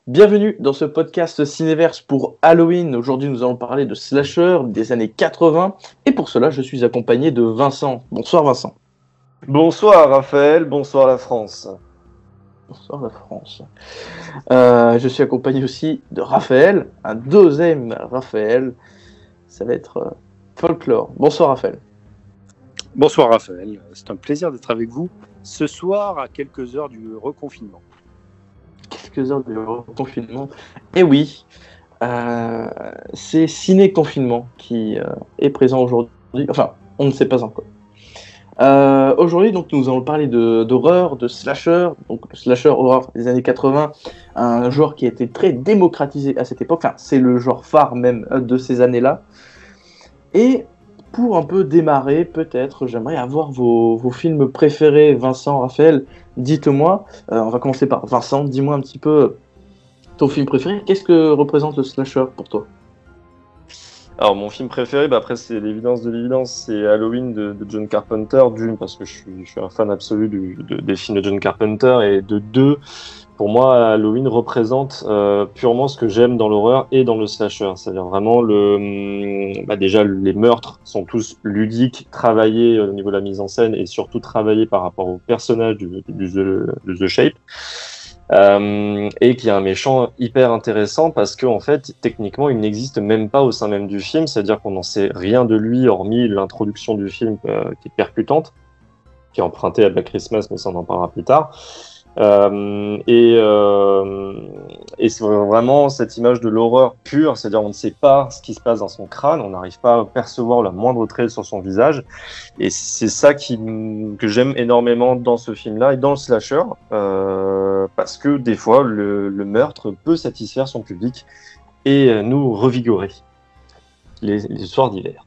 Bienvenue dans ce podcast Cinéverse pour Halloween. Aujourd'hui, nous allons parler de slasher des années 80. Et pour cela, je suis accompagné de Vincent. Bonsoir Vincent. Bonsoir Raphaël, bonsoir la France. Bonsoir la France. Je suis accompagné aussi de Raphaël, un deuxième Raphaël. Ça va être folklore. Bonsoir Raphaël. Bonsoir Raphaël, c'est un plaisir d'être avec vous ce soir à quelques heures du reconfinement. Quelques heures de reconfinement. Et oui, c'est ciné-confinement qui est présent aujourd'hui. Enfin, on ne sait pas encore. Aujourd'hui, donc, nous allons parler d'horreur, de slasher, donc le slasher horreur des années 80, un genre qui a été très démocratisé à cette époque. Enfin, c'est le genre phare même de ces années-là. Et pour un peu démarrer, peut-être, j'aimerais avoir vos films préférés, Vincent, Raphaël. Dites-moi, on va commencer par Vincent, dis-moi un petit peu ton film préféré. Qu'est-ce que représente le slasher pour toi ? Alors mon film préféré, après c'est l'évidence de l'évidence, c'est Halloween de John Carpenter, d'une parce que je suis un fan absolu des films de John Carpenter, et de deux, pour moi Halloween représente purement ce que j'aime dans l'horreur et dans le slasher, c'est-à-dire vraiment déjà les meurtres sont tous ludiques, travaillés au niveau de la mise en scène et surtout travaillés par rapport au personnage de The Shape. Et qui a un méchant hyper intéressant parce que en fait techniquement il n'existe même pas au sein même du film, c'est-à-dire qu'on n'en sait rien de lui hormis l'introduction du film qui est percutante, qui est empruntée à Black Christmas, mais ça on en parlera plus tard. Et c'est vraiment cette image de l'horreur pure, c'est-à-dire on ne sait pas ce qui se passe dans son crâne, on n'arrive pas à percevoir la moindre trait sur son visage, et c'est ça que j'aime énormément dans ce film-là et dans le slasher, parce que des fois le meurtre peut satisfaire son public et nous revigorer les soirs d'hiver.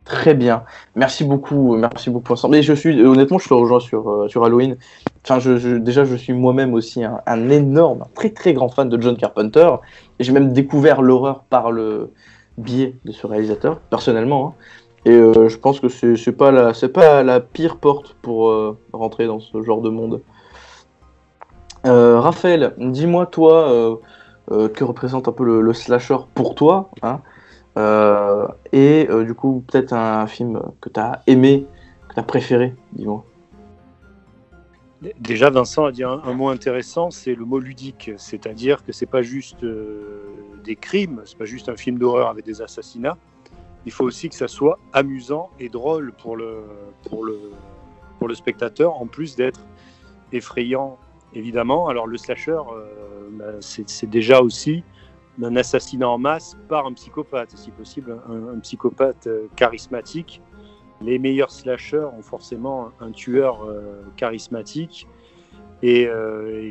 Très bien, merci beaucoup Vincent. Mais honnêtement, je te rejoins sur Halloween. Enfin, je suis moi-même aussi un énorme, très très grand fan de John Carpenter. Et j'ai même découvert l'horreur par le biais de ce réalisateur, personnellement. Hein. Et je pense que c'est pas la pire porte pour rentrer dans ce genre de monde. Raphaël, dis-moi toi, que représente un peu le slasher pour toi, hein, et du coup peut-être un film que tu as aimé, que tu as préféré, dis-moi. Déjà Vincent a dit un mot intéressant, c'est le mot ludique, c'est-à-dire que c'est pas juste des crimes, c'est pas juste un film d'horreur avec des assassinats, il faut aussi que ça soit amusant et drôle pour le spectateur, en plus d'être effrayant évidemment. Alors le slasher, c'est déjà aussi un assassinat en masse par un psychopathe, si possible un psychopathe charismatique. Les meilleurs slashers ont forcément un tueur charismatique et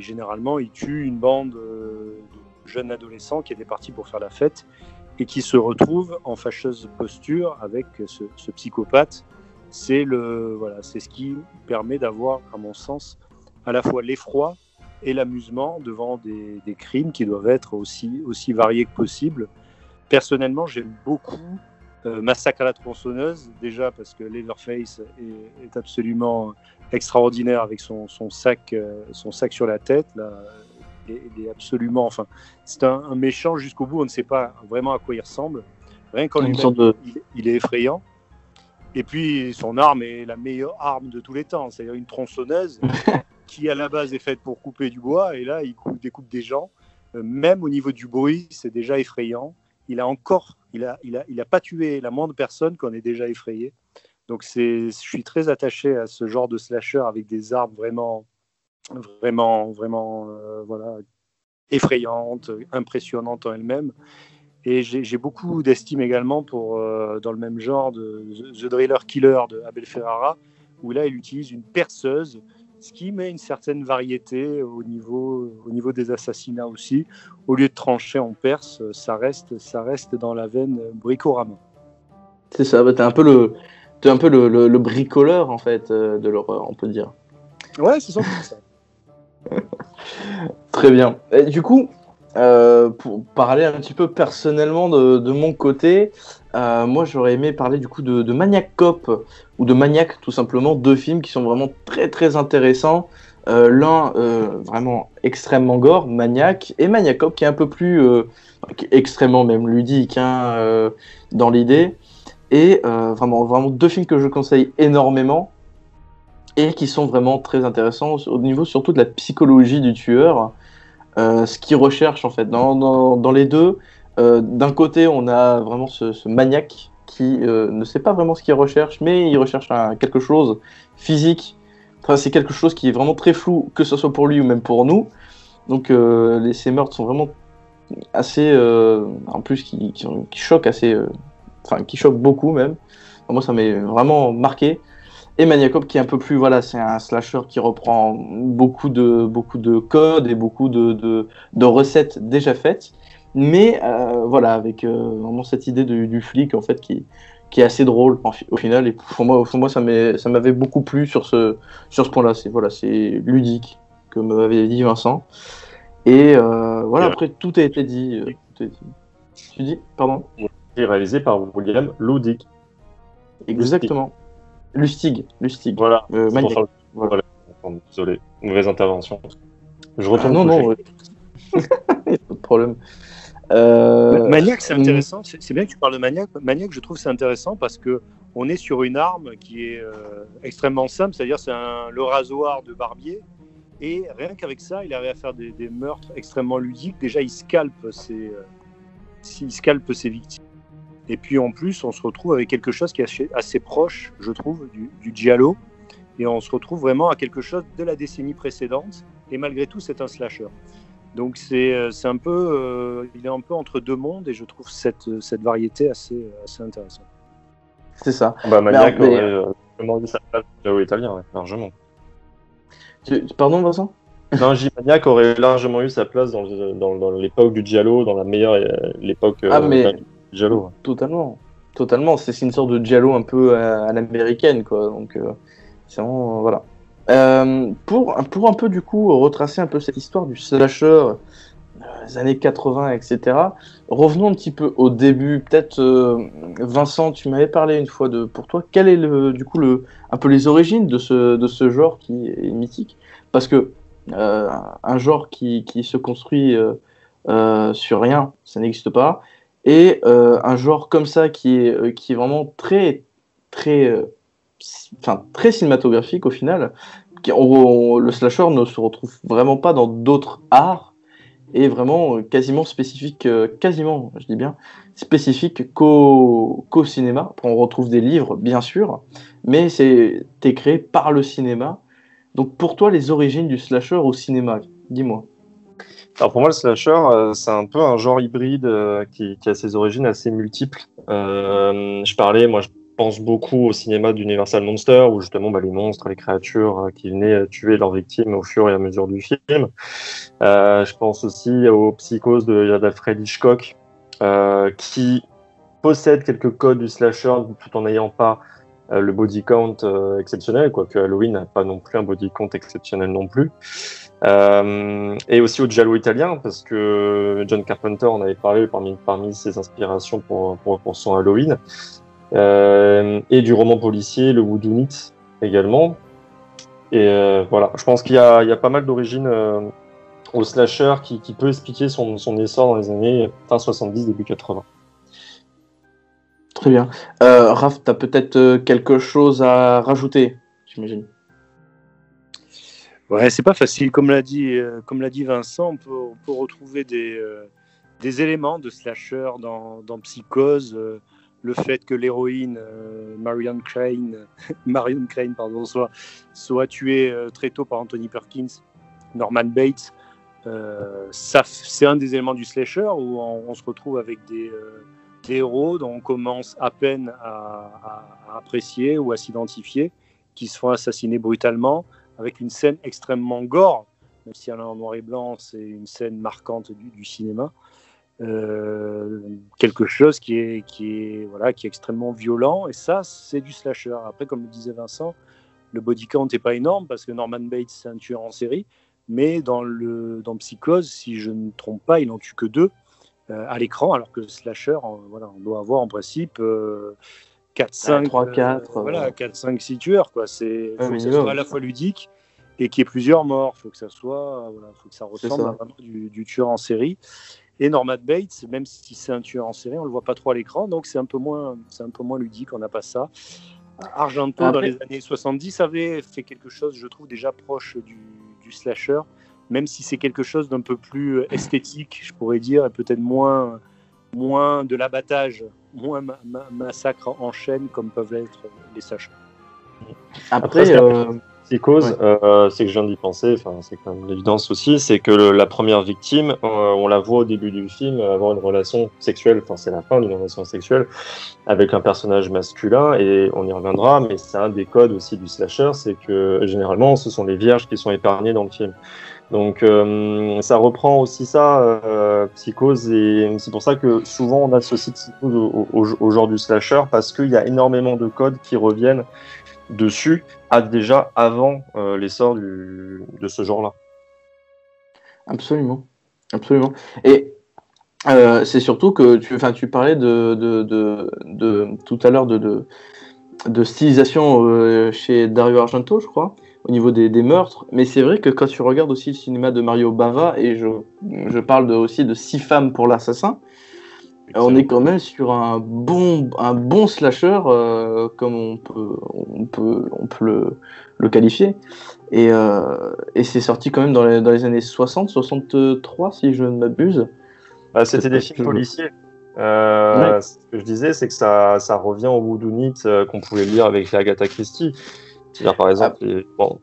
généralement il tue une bande de jeunes adolescents qui étaient partis pour faire la fête et qui se retrouvent en fâcheuse posture avec ce psychopathe. C'est ce qui permet d'avoir, à mon sens, à la fois l'effroi et l'amusement devant des crimes qui doivent être aussi variés que possible. Personnellement, j'aime beaucoup Massacre à la tronçonneuse, déjà parce que Leatherface est absolument extraordinaire avec son sac sur la tête. Là, il est absolument, enfin, c'est un méchant jusqu'au bout, on ne sait pas vraiment à quoi il ressemble. Rien qu'en lui-même, il est effrayant. Et puis son arme est la meilleure arme de tous les temps, c'est-à-dire une tronçonneuse qui à la base est faite pour couper du bois, et là il découpe des gens. Même au niveau du bruit, c'est déjà effrayant. Il a pas tué la moindre personne qu'on est déjà effrayé. Donc je suis très attaché à ce genre de slasher avec des armes vraiment effrayantes, impressionnantes en elles-mêmes. Et j'ai beaucoup d'estime également pour dans le même genre de The Driller Killer de Abel Ferrara, où là il utilise une perceuse, ce qui met une certaine variété au niveau des assassinats aussi. Au lieu de trancher en perce, ça reste dans la veine bricorama. C'est ça, t'es un peu le bricoleur en fait de l'horreur, on peut dire. Ouais, c'est ça. Très bien. Et du coup, pour parler un petit peu personnellement de mon côté, moi j'aurais aimé parler du coup de Maniac Cop ou de Maniac tout simplement, deux films qui sont vraiment très très intéressants L'un vraiment extrêmement gore, Maniac, et Maniac Cop qui est un peu plus qui est extrêmement même ludique dans l'idée. Et vraiment deux films que je conseille énormément et qui sont vraiment très intéressants au niveau surtout de la psychologie du tueur, ce qu'il recherche en fait. Dans les deux, d'un côté on a vraiment ce maniaque qui ne sait pas vraiment ce qu'il recherche, mais il recherche quelque chose physique. Enfin, c'est quelque chose qui est vraiment très flou, que ce soit pour lui ou même pour nous. Donc ces meurtres sont vraiment assez, en plus qui choquent assez, qui choquent beaucoup même. Enfin, moi ça m'est vraiment marqué. Et Maniac Cop qui est un peu plus, voilà, c'est un slasher qui reprend beaucoup de codes et beaucoup de recettes déjà faites, mais voilà, avec vraiment cette idée du flic en fait qui est assez drôle au final. Et pour moi ça m'avait beaucoup plu sur ce point-là. C'est ludique, comme avait dit Vincent. Et voilà, après tout a été dit. Tu dis, pardon. Réalisé par William Loudig. Exactement. Lustig. Voilà. Maniac. Voilà. Désolé, mauvaise intervention. Je retourne. Non, il n'y a pas de problème. Maniac, c'est intéressant. C'est bien que tu parles de Maniac. Maniac, je trouve c'est intéressant parce que on est sur une arme qui est extrêmement simple, c'est-à-dire c'est le rasoir de barbier. Et rien qu'avec ça, il arrive à faire des meurtres extrêmement ludiques. Déjà, il scalpe ses victimes. Et puis en plus, on se retrouve avec quelque chose qui est assez proche, je trouve, du giallo. Et on se retrouve vraiment à quelque chose de la décennie précédente. Et malgré tout, c'est un slasher. Donc c'est un peu, il est un peu entre deux mondes. Et je trouve cette variété assez intéressante. C'est ça. Maniac aurait demandé sa place au giallo italien, largement. Pardon, Vincent ? Non, Maniac aurait largement eu sa place dans l'époque du giallo, dans la meilleure l'époque du giallo. Totalement. C'est une sorte de giallo un peu à l'américaine, quoi. Donc c'est vraiment voilà. Pour un peu du coup retracer un peu cette histoire du slasher des années 80, etc. Revenons un petit peu au début. Peut-être Vincent, tu m'avais parlé une fois pour toi. Quel est un peu les origines de ce genre qui est mythique? Parce que un genre qui se construit sur rien, ça n'existe pas. Et un genre comme ça qui est vraiment très cinématographique au final. Le slasher ne se retrouve vraiment pas dans d'autres arts et vraiment quasiment spécifique, je dis bien, spécifique qu'au cinéma. Après, on retrouve des livres, bien sûr, mais c'est créé par le cinéma. Donc pour toi, les origines du slasher au cinéma, dis-moi. Alors pour moi, le slasher, c'est un peu un genre hybride qui a ses origines assez multiples. Je pense beaucoup au cinéma d'Universal Monster, où justement les monstres, les créatures qui venaient tuer leurs victimes au fur et à mesure du film. Je pense aussi aux psychoses d'Alfred Hitchcock, qui possède quelques codes du slasher tout en n'ayant pas le body count exceptionnel, quoique Halloween n'a pas non plus un body count exceptionnel non plus. Et aussi au giallo italien, parce que John Carpenter en avait parlé parmi ses inspirations pour son Halloween, et du roman policier, le Whodunit également. Et voilà, je pense qu'il y a pas mal d'origines au slasher qui peut expliquer son essor dans les années fin 70, début 80. Très bien. Raph, tu as peut-être quelque chose à rajouter, j'imagine. Ouais, c'est pas facile. Comme l'a dit Vincent, on peut retrouver des éléments de slasher dans Psychose. Le fait que l'héroïne Marion Crane soit tuée très tôt par Anthony Perkins, Norman Bates, c'est un des éléments du slasher où on se retrouve avec des héros dont on commence à peine à apprécier ou à s'identifier, qui se font assassiner brutalement, avec une scène extrêmement gore, même si elle est en noir et blanc, c'est une scène marquante du cinéma. Quelque chose qui est extrêmement violent, et ça, c'est du slasher. Après, comme le disait Vincent, le body count n'est pas énorme, parce que Norman Bates, c'est un tueur en série, mais dans Psychose, si je ne me trompe pas, il n'en tue que 2 à l'écran, alors que slasher, on doit avoir en principe 4, 5, 3, 4, 4, 5, 6 tueurs, quoi. C'est faut que ce soit à la fois ludique et qu'il y ait plusieurs morts. Faut que ça soit, voilà, faut que ça ressemble à vraiment du tueur en série. Et Norman Bates, même si c'est un tueur en série, on le voit pas trop à l'écran, donc c'est un peu moins ludique. On n'a pas ça. Argento, dans les années 70, avait fait quelque chose, je trouve, déjà proche du slasher, même si c'est quelque chose d'un peu plus esthétique, je pourrais dire, et peut-être moins de l'abattage, moins massacre en chaîne comme peuvent l'être les slashers. Après, Psychose, c'est que je viens d'y penser, c'est quand même l'évidence aussi, c'est que la première victime, on la voit au début du film avoir une relation sexuelle, c'est la fin d'une relation sexuelle avec un personnage masculin, et on y reviendra, mais c'est un des codes aussi du slasher, c'est que généralement ce sont les vierges qui sont épargnées dans le film. Donc ça reprend aussi ça, Psychose, et c'est pour ça que souvent on associe Psychose au genre du slasher, parce qu'il y a énormément de codes qui reviennent dessus déjà avant l'essor de ce genre-là. Absolument. Et c'est surtout que tu parlais de tout à l'heure de stylisation chez Dario Argento, je crois, au niveau des meurtres. Mais c'est vrai que quand tu regardes aussi le cinéma de Mario Bava, et je parle aussi de 6 femmes pour l'assassin, on est quand même sur un bon slasher, comme on peut le qualifier. Et c'est sorti quand même dans les années 60, 63, si je ne m'abuse. C'était des films policiers. Ce que je disais, c'est que ça revient au whodunit qu'on pouvait lire avec Agatha Christie. C'est-à-dire, par exemple,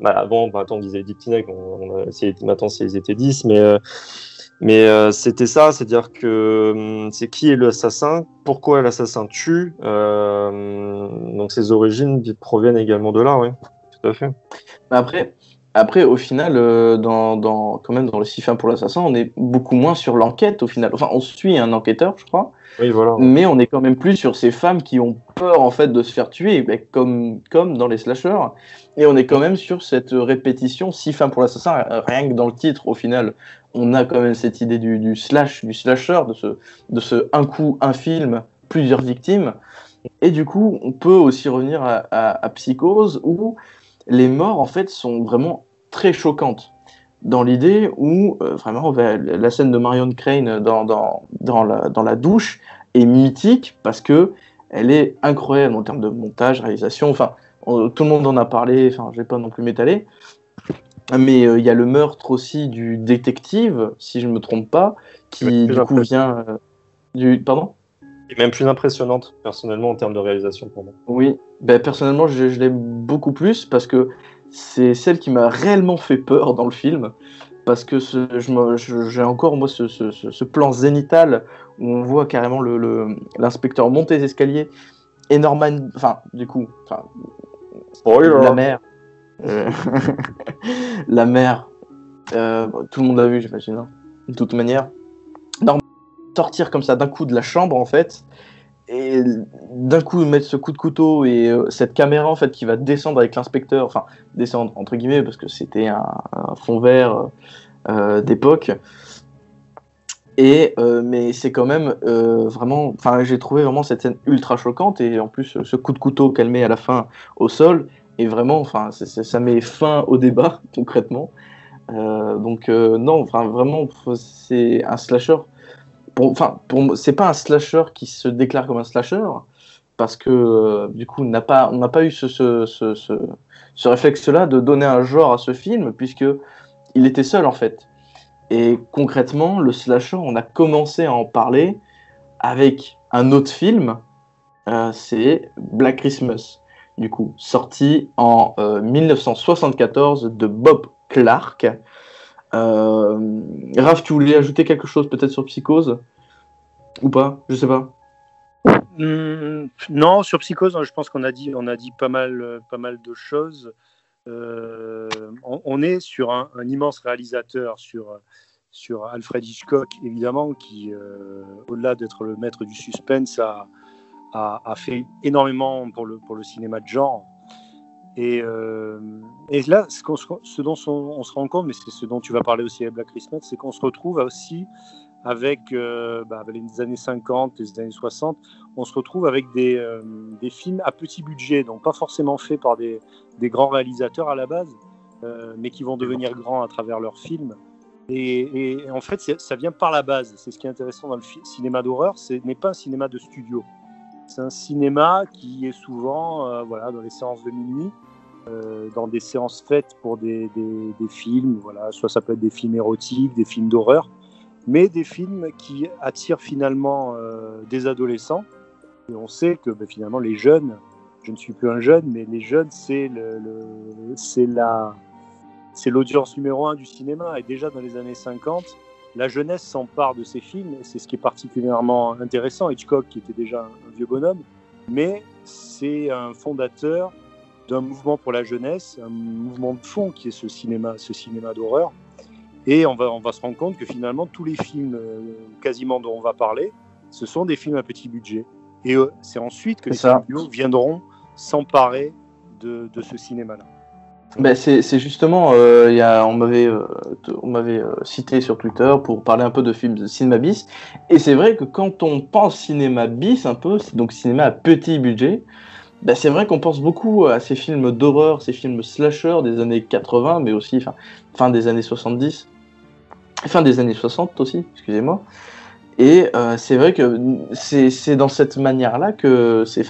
avant, on disait Edith Pinnec, maintenant, ils étaient 10, mais c'était ça, c'est-à-dire que c'est qui est l'assassin, pourquoi l'assassin tue, donc ses origines proviennent également de là, oui, tout à fait. Après, au final, quand même dans le 6 femmes pour l'assassin, on est beaucoup moins sur l'enquête au final. Enfin, on suit un enquêteur, je crois. Oui, voilà. Mais on est quand même plus sur ces femmes qui ont peur en fait de se faire tuer, comme dans les slashers. Et on est quand même sur cette répétition 6 femmes pour l'assassin. Rien que dans le titre, au final, on a quand même cette idée du slasher, de ce un coup, un film, plusieurs victimes. Et du coup, on peut aussi revenir à Psychose, où les morts en fait sont vraiment très choquantes, dans l'idée où vraiment la scène de Marion Crane dans la douche est mythique parce que elle est incroyable en termes de montage, réalisation. Tout le monde en a parlé. Je vais pas non plus m'étaler, mais il y a le meurtre aussi du détective, si je me trompe pas, qui du coup vient du pardon. Et même plus impressionnante, personnellement, en termes de réalisation pour moi. Oui, personnellement, je l'aime beaucoup plus parce que c'est celle qui m'a réellement fait peur dans le film. Parce que j'ai encore, moi, ce plan zénital où on voit carrément l'inspecteur monter les escaliers et Norman, la mère. La mère, tout le monde l'a vu, j'imagine, hein, de toute manière. Norman sortir comme ça d'un coup de la chambre, en fait, et d'un coup mettre ce coup de couteau et cette caméra en fait qui va descendre avec l'inspecteur, descendre entre guillemets parce que c'était un fond vert d'époque, et mais c'est quand même vraiment, j'ai trouvé vraiment cette scène ultra choquante, et en plus ce coup de couteau qu'elle met à la fin au sol, et vraiment ça met fin au débat concrètement. Non, vraiment c'est un slasher. C'est pas un slasher qui se déclare comme un slasher, parce que du coup, on n'a pas eu ce réflexe-là de donner un genre à ce film, puisque il était seul en fait. Et concrètement, le slasher, on a commencé à en parler avec un autre film, c'est Black Christmas, du coup, sorti en 1974 de Bob Clark. Raph, tu voulais ajouter quelque chose peut-être sur Psychose ou pas? Je sais pas. Non, sur Psychose, je pense qu'on a dit pas mal de choses. On est sur un immense réalisateur, sur Alfred Hitchcock, évidemment, qui, au-delà d'être le maître du suspense, a fait énormément pour le cinéma de genre. Et là, ce dont on se rend compte, mais c'est ce dont tu vas parler aussi avec Black Christmas, c'est qu'on se retrouve aussi avec les années 50, les années 60, on se retrouve avec des films à petit budget, donc pas forcément faits par des grands réalisateurs à la base, mais qui vont devenir grands à travers leurs films. Et en fait, ça vient par la base. C'est ce qui est intéressant dans le cinéma d'horreur. Ce n'est pas un cinéma de studio. C'est un cinéma qui est souvent dans les séances de minuit, dans des séances faites pour des films. Voilà, soit ça peut être des films érotiques, des films d'horreur, mais des films qui attirent finalement des adolescents. Et on sait que finalement les jeunes, je ne suis plus un jeune, mais les jeunes, c'est l'audience numéro 1 du cinéma. Et déjà dans les années 50, la jeunesse s'empare de ces films, et c'est ce qui est particulièrement intéressant. Hitchcock, qui était déjà un vieux bonhomme, mais c'est un fondateur d'un mouvement pour la jeunesse, un mouvement de fond qui est ce cinéma d'horreur. Et on va se rendre compte que finalement, tous les films quasiment dont on va parler, ce sont des films à petit budget. Et c'est ensuite que les studios viendront s'emparer de ce cinéma-là. C'est justement, on m'avait cité sur Twitter pour parler un peu de films de cinéma bis, et c'est vrai que quand on pense cinéma bis un peu, donc cinéma à petit budget, c'est vrai qu'on pense beaucoup à ces films d'horreur, ces films slasher des années 80, mais aussi fin des années 70, fin des années 60 aussi, excusez-moi. Et c'est vrai que c'est dans cette manière-là que c'est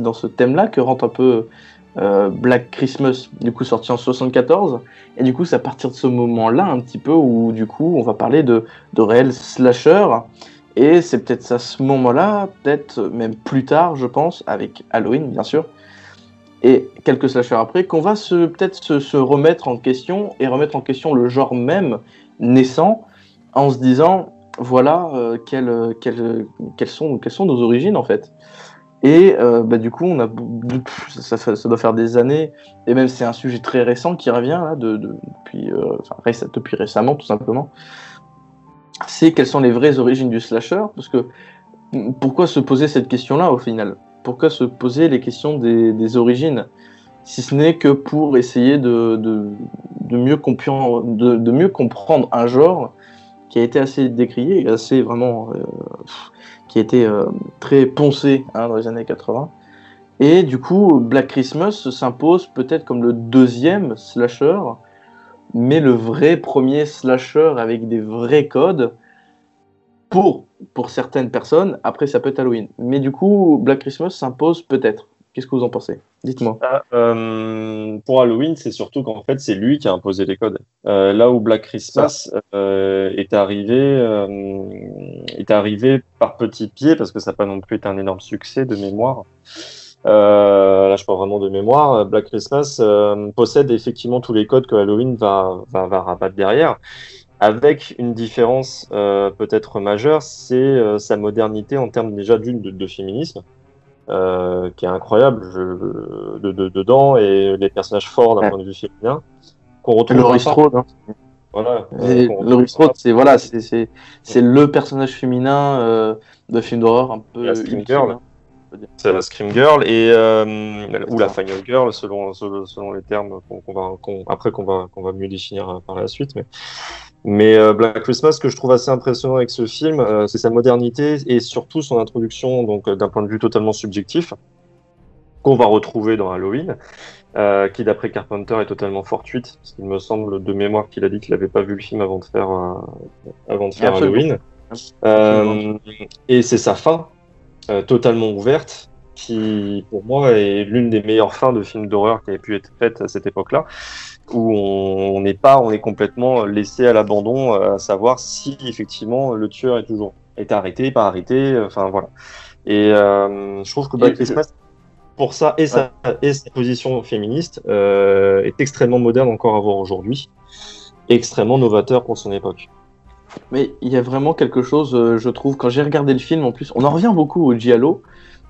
dans ce thème-là que rentre un peu Black Christmas, du coup sorti en 74, et du coup c'est à partir de ce moment-là un petit peu où du coup on va parler de réels slasher, et c'est peut-être à ce moment-là, peut-être même plus tard je pense, avec Halloween bien sûr, et quelques slashers après, qu'on va peut-être se remettre en question, et remettre en question le genre même naissant, en se disant voilà quelles sont nos origines en fait. Et du coup, ça doit faire des années, et même c'est un sujet très récent qui revient là, depuis récemment tout simplement. C'est quelles sont les vraies origines du slasher, parce que pourquoi se poser cette question-là au final ? Pourquoi se poser les questions des origines, si ce n'est que pour essayer de mieux comprendre un genre qui a été assez décrié, assez vraiment qui a été très poncé dans les années 80. Et du coup, Black Christmas s'impose peut-être comme le deuxième slasher, mais le vrai premier slasher avec des vrais codes pour certaines personnes. Après, ça peut être Halloween. Mais du coup, Black Christmas s'impose peut-être. Qu'est-ce que vous en pensez ? Dites-moi. Pour Halloween, c'est surtout qu'en fait, c'est lui qui a imposé les codes. Là où Black Christmas est arrivé par petits pieds, parce que ça n'a pas non plus été un énorme succès de mémoire. Là, je parle vraiment de mémoire. Black Christmas possède effectivement tous les codes que Halloween va rabattre derrière, avec une différence peut-être majeure, c'est sa modernité en termes déjà de féminisme. Qui est incroyable dedans, et les personnages forts d'un point de vue féminin qu'on retrouve. Laurie Strode, voilà. Laurie Strode, c'est le personnage féminin de film d'horreur un peu. La Scream Girl. C'est la Scream Girl ou la Final Girl selon les termes qu'on va mieux définir par la suite. Mais Black Christmas, ce que je trouve assez impressionnant avec ce film, c'est sa modernité et surtout son introduction, donc d'un point de vue totalement subjectif, qu'on va retrouver dans Halloween, qui d'après Carpenter est totalement fortuite, parce qu'il me semble de mémoire qu'il a dit qu'il n'avait pas vu le film avant de faire Halloween. Et c'est sa fin, totalement ouverte, qui pour moi est l'une des meilleures fins de films d'horreur qui avait pu être faite à cette époque-là, où on est complètement laissé à l'abandon, à savoir si effectivement le tueur est arrêté, pas arrêté, enfin voilà. Et je trouve que Black Christmas, pour ça et sa position féministe, est extrêmement moderne encore à voir aujourd'hui, extrêmement novateur pour son époque. Mais il y a vraiment quelque chose, je trouve, quand j'ai regardé le film, en plus, on en revient beaucoup au giallo,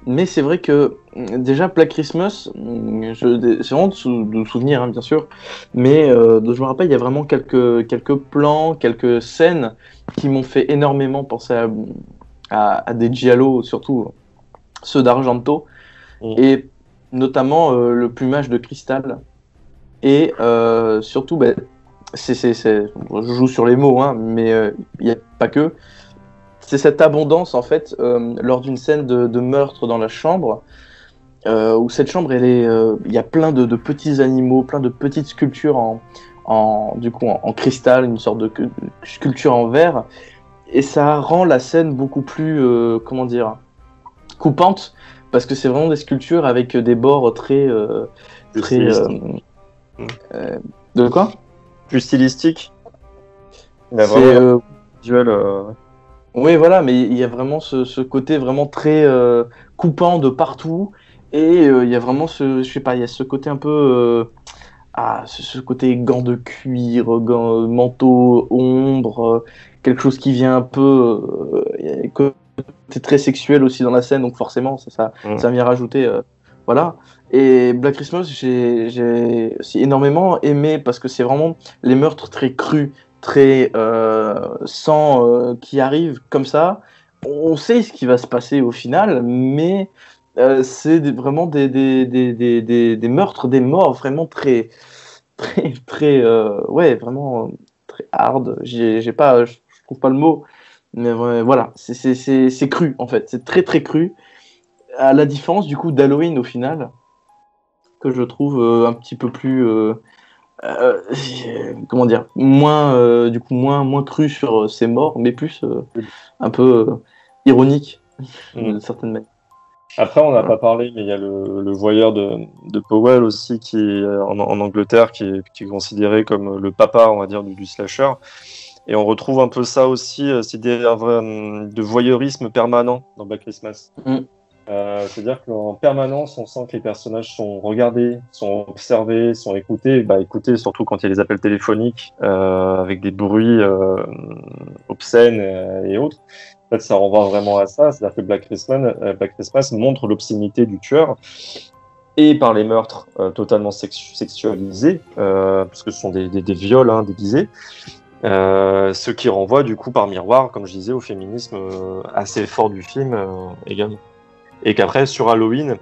mais c'est vrai que déjà Black Christmas, c'est vraiment de souvenir, bien sûr, mais je me rappelle, il y a vraiment quelques plans, quelques scènes qui m'ont fait énormément penser à des giallo, surtout ceux d'Argento, et notamment le plumage de cristal, et surtout, je joue sur les mots, mais il n'y a pas que. C'est cette abondance, en fait, lors d'une scène de meurtre dans la chambre, où cette chambre, il y a plein de petits animaux, plein de petites sculptures en cristal, une sorte de sculpture en verre, et ça rend la scène beaucoup plus, comment dire, coupante, parce que c'est vraiment des sculptures avec des bords très, de quoi? Plus stylistique. Il y a C'est, vraiment visuel. oui, voilà, mais il y a vraiment ce côté vraiment très coupant de partout, et il y a vraiment je sais pas, il y a ce côté un peu, ce côté gants de cuir, manteau, ombre, quelque chose qui vient un peu, il y a un côté très sexuel aussi dans la scène, donc forcément ça vient rajouter, voilà. Et Black Christmas, j'ai aussi énormément aimé parce que c'est vraiment les meurtres très crus, très sans qui arrivent comme ça. On sait ce qui va se passer au final, mais c'est vraiment des meurtres, des morts vraiment très, très, très, ouais, vraiment très hard. Je trouve pas le mot, mais voilà, c'est cru en fait, c'est très très cru. À la différence du coup d'Halloween au final, que je trouve un petit peu plus euh, comment dire, moins du coup moins cru sur ses morts, mais plus un peu ironique de certaines manières. Après, on n'a pas parlé, mais il y a le voyeur de Powell aussi, qui est en Angleterre, qui est considéré comme le papa, on va dire, du slasher. Et on retrouve un peu ça aussi, cette idée de voyeurisme permanent dans Black Christmas. C'est-à-dire qu'en permanence, on sent que les personnages sont regardés, sont observés, sont écoutés. Écoutés surtout quand il y a les appels téléphoniques avec des bruits obscènes et autres. En fait, ça renvoie vraiment à ça. C'est-à-dire que Black Christmas montre l'obscénité du tueur et par les meurtres totalement sexualisés, parce que ce sont des viols déguisés. Ce qui renvoie du coup par miroir, comme je disais, au féminisme assez fort du film également. Et qu'après, sur Halloween,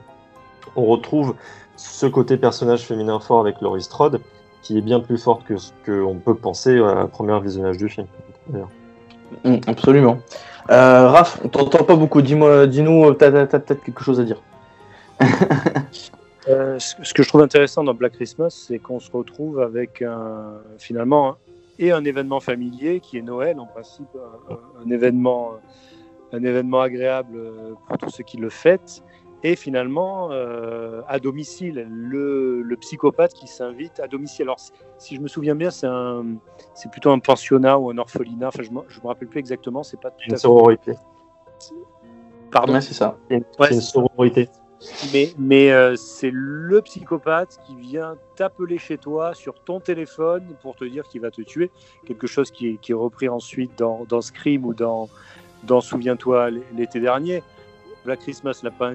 on retrouve ce côté personnage féminin fort avec Laurie Strode, qui est bien plus forte que ce qu'on peut penser à premier visionnage du film. Absolument. Raph, on t'entend pas beaucoup. Dis-nous, t'as peut-être quelque chose à dire. Ce que je trouve intéressant dans Black Christmas, c'est qu'on se retrouve avec finalement un événement familier qui est Noël, en principe, un événement agréable pour tous ceux qui le fêtent, et finalement à domicile, le psychopathe qui s'invite à domicile. Alors si je me souviens bien, c'est plutôt un pensionnat ou un orphelinat, enfin je me rappelle plus exactement, c'est pas tout une sororité. Pardon. Ouais, c'est ça. C'est une sororité. Mais c'est le psychopathe qui vient t'appeler chez toi sur ton téléphone pour te dire qu'il va te tuer, quelque chose qui est repris ensuite dans Scream ou dans Souviens-toi l'été dernier. Black Christmas l'a pas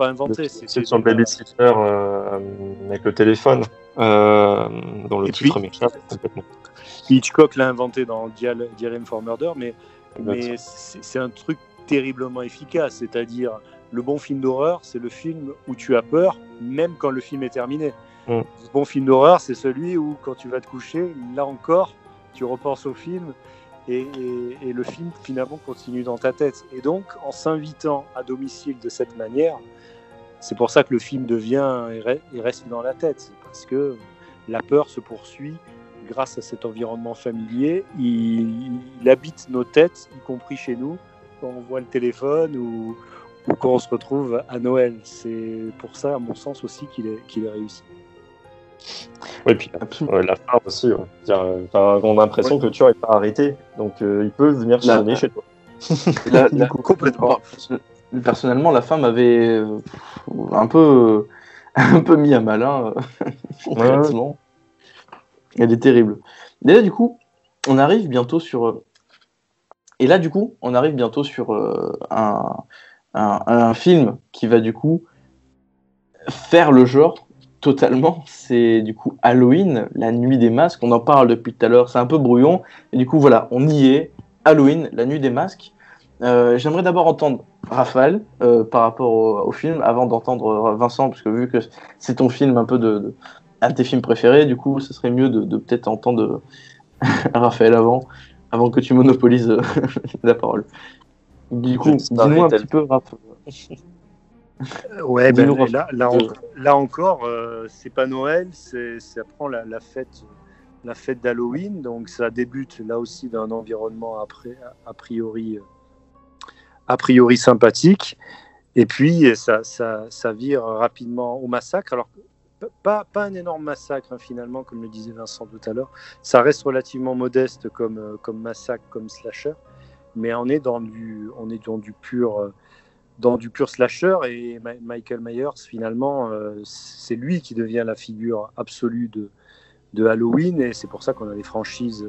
inventé. C'est son babysitter avec le téléphone, dont le titre m'échappe complètement. Hitchcock l'a inventé dans Diary for Murder, mais c'est un truc terriblement efficace. C'est-à-dire, le bon film d'horreur, c'est le film où tu as peur, même quand le film est terminé. Le bon film d'horreur, c'est celui où, quand tu vas te coucher, là encore, tu repenses au film. Et le film finalement continue dans ta tête. Et donc, en s'invitant à domicile de cette manière, c'est pour ça que le film devient et reste dans la tête. C'est parce que la peur se poursuit grâce à cet environnement familier. Il habite nos têtes, y compris chez nous, quand on voit le téléphone ou quand on se retrouve à Noël. C'est pour ça, à mon sens aussi, qu'il est réussi. Oui, puis la fin aussi. On a l'impression que le tueur n'est pas arrêté, donc il peut venir sonner chez toi. Complètement. Personnellement, la fin m'avait un peu mis à mal, concrètement. Elle est terrible. Et là, du coup, on arrive bientôt sur. Un film qui va du coup faire le genre. Totalement, c'est du coup Halloween, la nuit des masques. On en parle depuis tout à l'heure, c'est un peu brouillon. Et du coup, voilà, on y est. Halloween, la nuit des masques. J'aimerais d'abord entendre Raphaël par rapport au film, avant d'entendre Vincent, parce que vu que c'est ton film un peu un de tes films préférés, du coup, ce serait mieux de peut-être entendre Raphaël avant que tu monopolises la parole. Du coup, dis-nous un petit peu, Raph. Ouais, Dis-nous, là encore, c'est pas Noël, ça prend la fête d'Halloween, donc ça débute là aussi d'un environnement a priori sympathique, et puis ça vire rapidement au massacre. Alors pas un énorme massacre finalement, comme le disait Vincent tout à l'heure. Ça reste relativement modeste comme massacre, comme slasher, mais on est dans du pur slasher, et Michael Myers finalement c'est lui qui devient la figure absolue de Halloween, et c'est pour ça qu'on a une franchise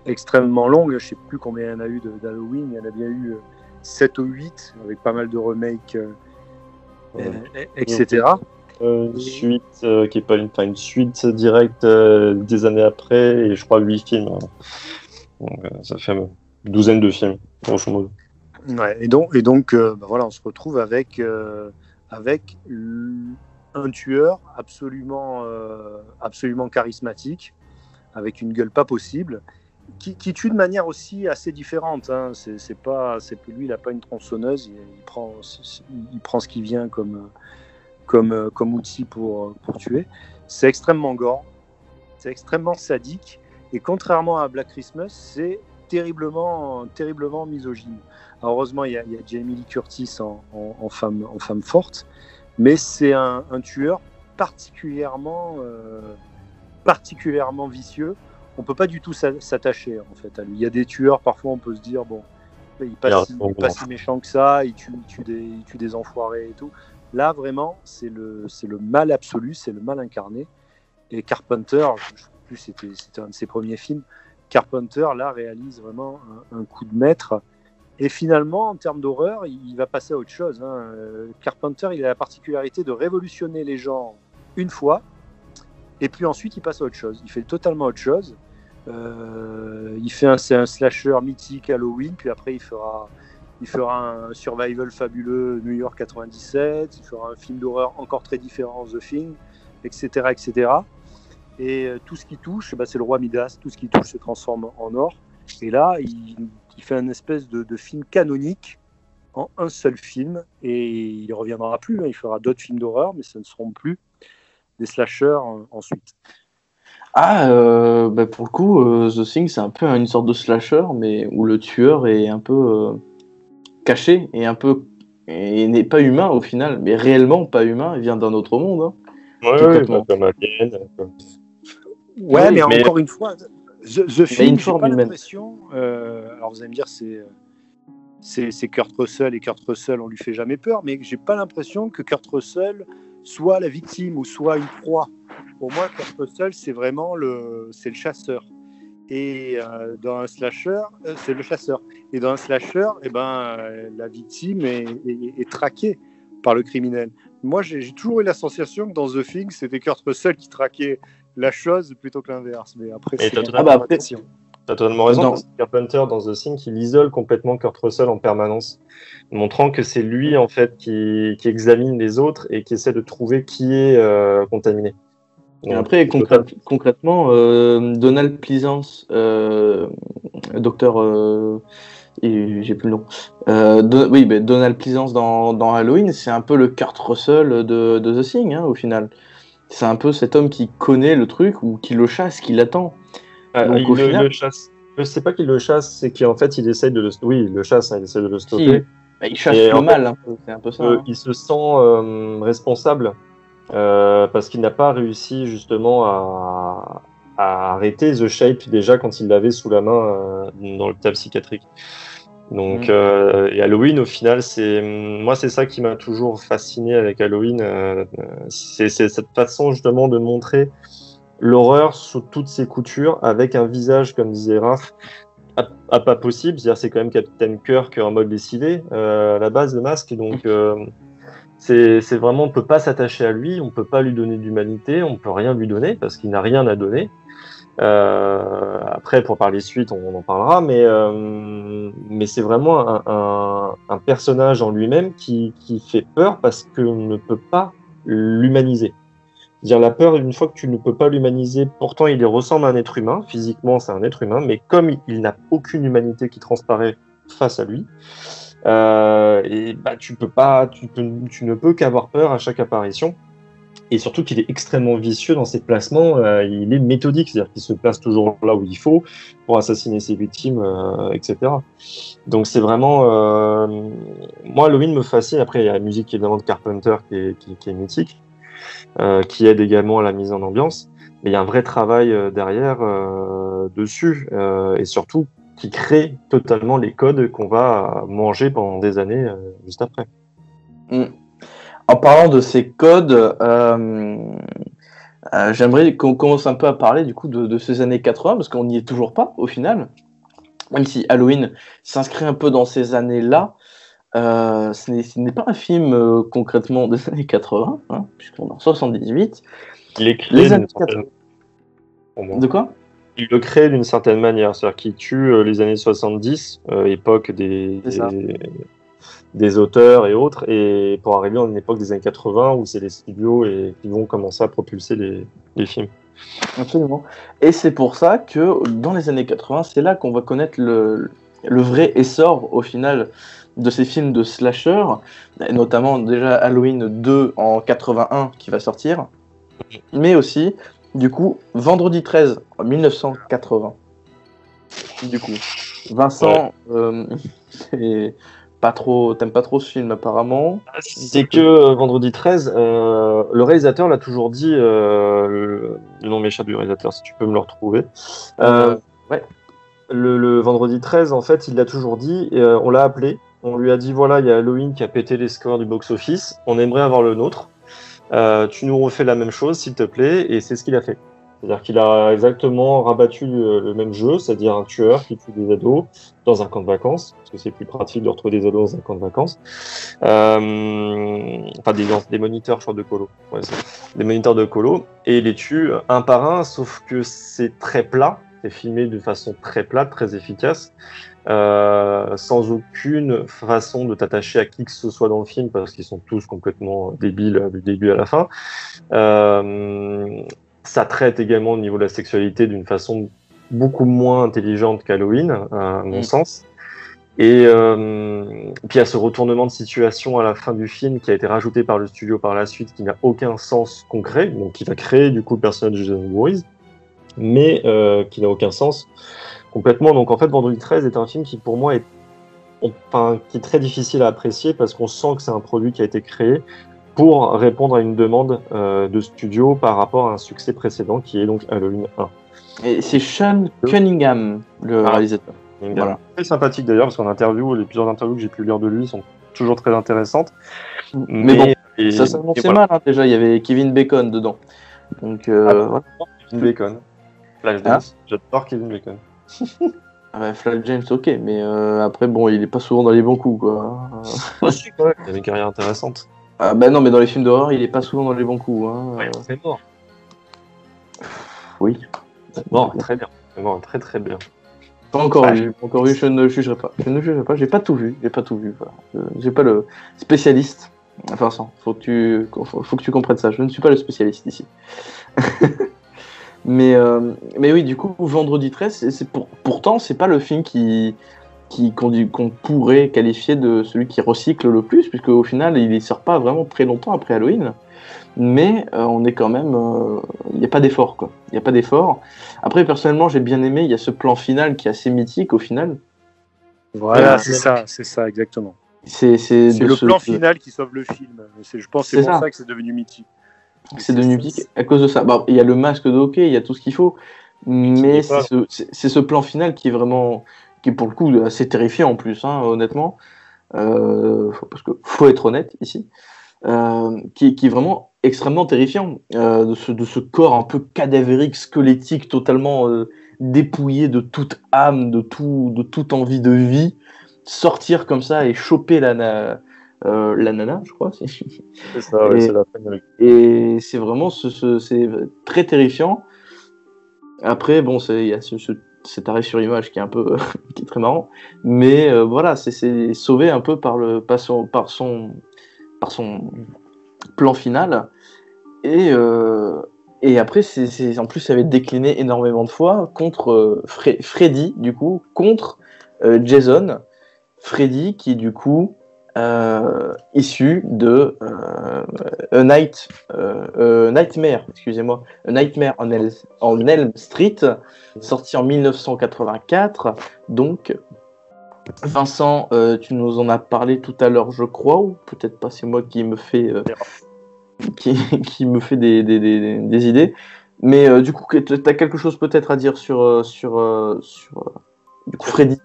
extrêmement longue. Je ne sais plus combien il y en a eu d'Halloween, il y en a bien eu 7 ou 8 avec pas mal de remakes, etc. Une suite qui est pas une suite directe des années après, et je crois 8 films. Donc, ça fait une douzaine de films, grosso modo. Ouais, et donc voilà, on se retrouve avec un tueur absolument charismatique, avec une gueule pas possible, qui tue de manière aussi assez différente. Hein. Lui, il n'a pas une tronçonneuse, il prend ce qui vient comme outil pour tuer. C'est extrêmement gore, c'est extrêmement sadique, et contrairement à Black Christmas, c'est terriblement misogyne. Alors, heureusement, il y a Jamie Lee Curtis en femme forte, mais c'est un tueur particulièrement vicieux. On peut pas du tout s'attacher en fait à lui. Il y a des tueurs, parfois on peut se dire bon, il pas si méchant que ça, il tue des enfoirés et tout. Là vraiment, c'est le mal absolu, c'est le mal incarné. Et Carpenter, je sais plus, c'était un de ses premiers films. Carpenter là réalise vraiment un coup de maître. Et finalement, en termes d'horreur, il va passer à autre chose. Hein. Carpenter, il a la particularité de révolutionner les genres une fois, et puis ensuite il passe à autre chose. Il fait totalement autre chose. C'est un slasher mythique Halloween, puis après il fera un survival fabuleux New York 97, il fera un film d'horreur encore très différent, The Thing, etc. etc. Et tout ce qui touche, c'est le roi Midas, tout ce qui touche se transforme en or. Et là, il fait une espèce de film canonique en un seul film, et il ne reviendra plus. Hein. Il fera d'autres films d'horreur, mais ce ne seront plus des slashers ensuite. Pour le coup, The Thing, c'est un peu une sorte de slasher, mais où le tueur est un peu caché et n'est pas humain au final, mais réellement pas humain. Il vient d'un autre monde. Hein. Comme Alien. Ouais, mais encore une fois, The Thing, j'ai pas l'impression. Alors vous allez me dire, c'est Kurt Russell, et Kurt Russell, on lui fait jamais peur, mais j'ai pas l'impression que Kurt Russell soit la victime ou soit une proie. Pour moi, Kurt Russell, c'est vraiment le chasseur. Et dans un slasher, c'est le chasseur. Et dans un slasher, la victime est traquée par le criminel. Moi, j'ai toujours eu la sensation que dans The Thing, c'était Kurt Russell qui traquait la chose plutôt que l'inverse. Mais après, c'est interprétation. T'as totalement raison, parce que Carpenter, dans The Thing, il isole complètement Kurt Russell en permanence, montrant que c'est lui, en fait, qui examine les autres et qui essaie de trouver qui est contaminé. Et après, concrètement, Donald Pleasance, docteur... j'ai plus le nom. Donald Pleasance dans Halloween, c'est un peu le Kurt Russell de The Thing, hein, au final. C'est un peu cet homme qui connaît le truc, ou qui le chasse, qui l'attend. Donc, le chasse. Je sais pas qu'il le chasse, c'est qu'en fait il essaie de le. Oui, il le chasse, il essaie de le stopper. Il chasse le mal, un peu. C'est un peu ça. Il se sent responsable parce qu'il n'a pas réussi justement à arrêter The Shape déjà quand il l'avait sous la main dans l'hôpital psychiatrique. Donc, et Halloween, au final, moi, c'est ça qui m'a toujours fasciné avec Halloween. C'est cette façon justement de montrer l'horreur sous toutes ses coutures, avec un visage, comme disait Raph, à pas possible. C'est-à-dire, c'est quand même Captain Kirk en mode lessivé à la base, le masque. Donc, c'est vraiment, on peut pas s'attacher à lui, on peut pas lui donner d'humanité, on peut rien lui donner parce qu'il n'a rien à donner. Après, pour parler suite, on en parlera, mais c'est vraiment un personnage en lui-même qui fait peur parce qu'on ne peut pas l'humaniser. C'est-à-dire, la peur, une fois que tu ne peux pas l'humaniser, pourtant il ressemble à un être humain, physiquement c'est un être humain, mais comme il n'a aucune humanité qui transparaît face à lui, Et bah, tu ne peux qu'avoir peur à chaque apparition. Et surtout qu'il est extrêmement vicieux dans ses placements, il est méthodique, c'est-à-dire qu'il se place toujours là où il faut pour assassiner ses victimes, etc. Donc c'est vraiment... Moi, Halloween me fascine. Après, il y a la musique évidemment de Carpenter qui est mythique, qui aide également à la mise en ambiance. Mais il y a un vrai travail derrière dessus, et surtout qui crée totalement les codes qu'on va manger pendant des années juste après. En parlant de ces codes, j'aimerais qu'on commence un peu à parler du coup de ces années 80, parce qu'on n'y est toujours pas au final. Même si Halloween s'inscrit un peu dans ces années-là, ce n'est pas un film concrètement des années 80, hein, puisqu'on est en 78. Il est créé Les années 80. De quoi ? Il le crée d'une certaine manière, c'est-à-dire qu'il tue les années 70, époque des auteurs et autres, et pour arriver à une époque des années 80 où c'est les studios qui vont commencer à propulser les films. Absolument. Et c'est pour ça que dans les années 80, c'est là qu'on va connaître le vrai essor au final de ces films de slasher, notamment déjà Halloween 2 en 81 qui va sortir, mais aussi du coup Vendredi 13 en 1980. Du coup, Vincent, t'aimes pas trop ce film apparemment. C'est que Vendredi 13, le réalisateur l'a toujours dit, le nom m'échappe du réalisateur, si tu peux me le retrouver. Ouais. Le Vendredi 13, en fait, il l'a toujours dit, on l'a appelé, on lui a dit voilà, il y a Halloween qui a pété les scores du box-office, on aimerait avoir le nôtre, tu nous refais la même chose s'il te plaît, et c'est ce qu'il a fait. C'est-à-dire qu'il a exactement rabattu le même jeu, c'est-à-dire un tueur qui tue des ados dans un camp de vacances, parce que c'est plus pratique de retrouver des ados dans un camp de vacances. Enfin, des moniteurs, je crois, de colo. Ouais, des moniteurs de colo, et il les tue un par un, sauf que c'est très plat, c'est filmé de façon très plate, très efficace, sans aucune façon de t'attacher à qui que ce soit dans le film, parce qu'ils sont tous complètement débiles du début à la fin. Ça traite également au niveau de la sexualité d'une façon beaucoup moins intelligente qu'Halloween, à mon sens. Et puis il y a ce retournement de situation à la fin du film qui a été rajouté par le studio par la suite, qui n'a aucun sens concret, donc qui va créer du coup le personnage de Jason Voorhees, mais qui n'a aucun sens complètement. Donc en fait, Vendredi 13 est un film qui pour moi qui est très difficile à apprécier parce qu'on sent que c'est un produit qui a été créé pour répondre à une demande de studio par rapport à un succès précédent qui est donc Halloween 1. Et c'est Sean Cunningham, le réalisateur. Voilà. Très sympathique d'ailleurs, parce qu'en interview, les plusieurs interviews que j'ai pu lire de lui sont toujours très intéressantes. Mais bon, ça s'annonçait mal, hein, déjà, il y avait Kevin Bacon dedans. Donc, voilà. Kevin Bacon. Flashdance, j'adore Kevin Bacon. Ah bah, Flash James, ok, mais après, bon, il est pas souvent dans les bons coups, quoi. Il a une carrière intéressante. Ah bah non, mais dans les films d'horreur, il est pas souvent dans les bons coups. Hein. Ouais, c'est mort. Oui. C'est mort, très bien. C'est mort, très très bien. Pas encore vu, je ne jugerai pas. J'ai pas tout vu. Voilà. J'ai pas le spécialiste. Enfin, faut que tu comprennes ça. Je ne suis pas le spécialiste ici. mais oui, du coup, Vendredi 13, pourtant, c'est pas le film qu'on pourrait qualifier de celui qui recycle le plus, puisque au final, il ne sort pas vraiment très longtemps après Halloween. Mais on est quand même... Il n'y a pas d'effort, quoi. Il n'y a pas d'effort. Après, personnellement, j'ai bien aimé, il y a ce plan final qui est assez mythique, au final. Voilà, c'est ça, exactement. C'est le plan final qui sauve le film. Je pense que c'est pour ça que c'est devenu mythique. C'est devenu mythique à cause de ça. Bon, il y a le masque de hockey, il y a tout ce qu'il faut, mais c'est ce plan final qui est vraiment... qui est pour le coup assez terrifiant en plus, hein, honnêtement. Parce que faut être honnête ici. Qui est vraiment extrêmement terrifiant, de ce corps un peu cadavérique, squelettique, totalement dépouillé de toute âme, de toute envie de vie, sortir comme ça et choper la nana, je crois. C'est ça, c'est la fin. Et c'est vraiment c'est très terrifiant. Après, bon, il y a cet arrêt sur image qui est un peu qui est très marrant, mais voilà, c'est sauvé un peu par son plan final, et après en plus ça avait décliné énormément de fois contre Freddy, du coup, contre Jason, Freddy qui est du coup issu de Nightmare, excusez-moi, A Nightmare on Elm Street, sorti en 1984. Donc, Vincent, tu nous en as parlé tout à l'heure, je crois, ou peut-être pas, c'est moi qui me fais qui me fait des idées. Mais du coup, tu as quelque chose peut-être à dire sur du coup, Freddy.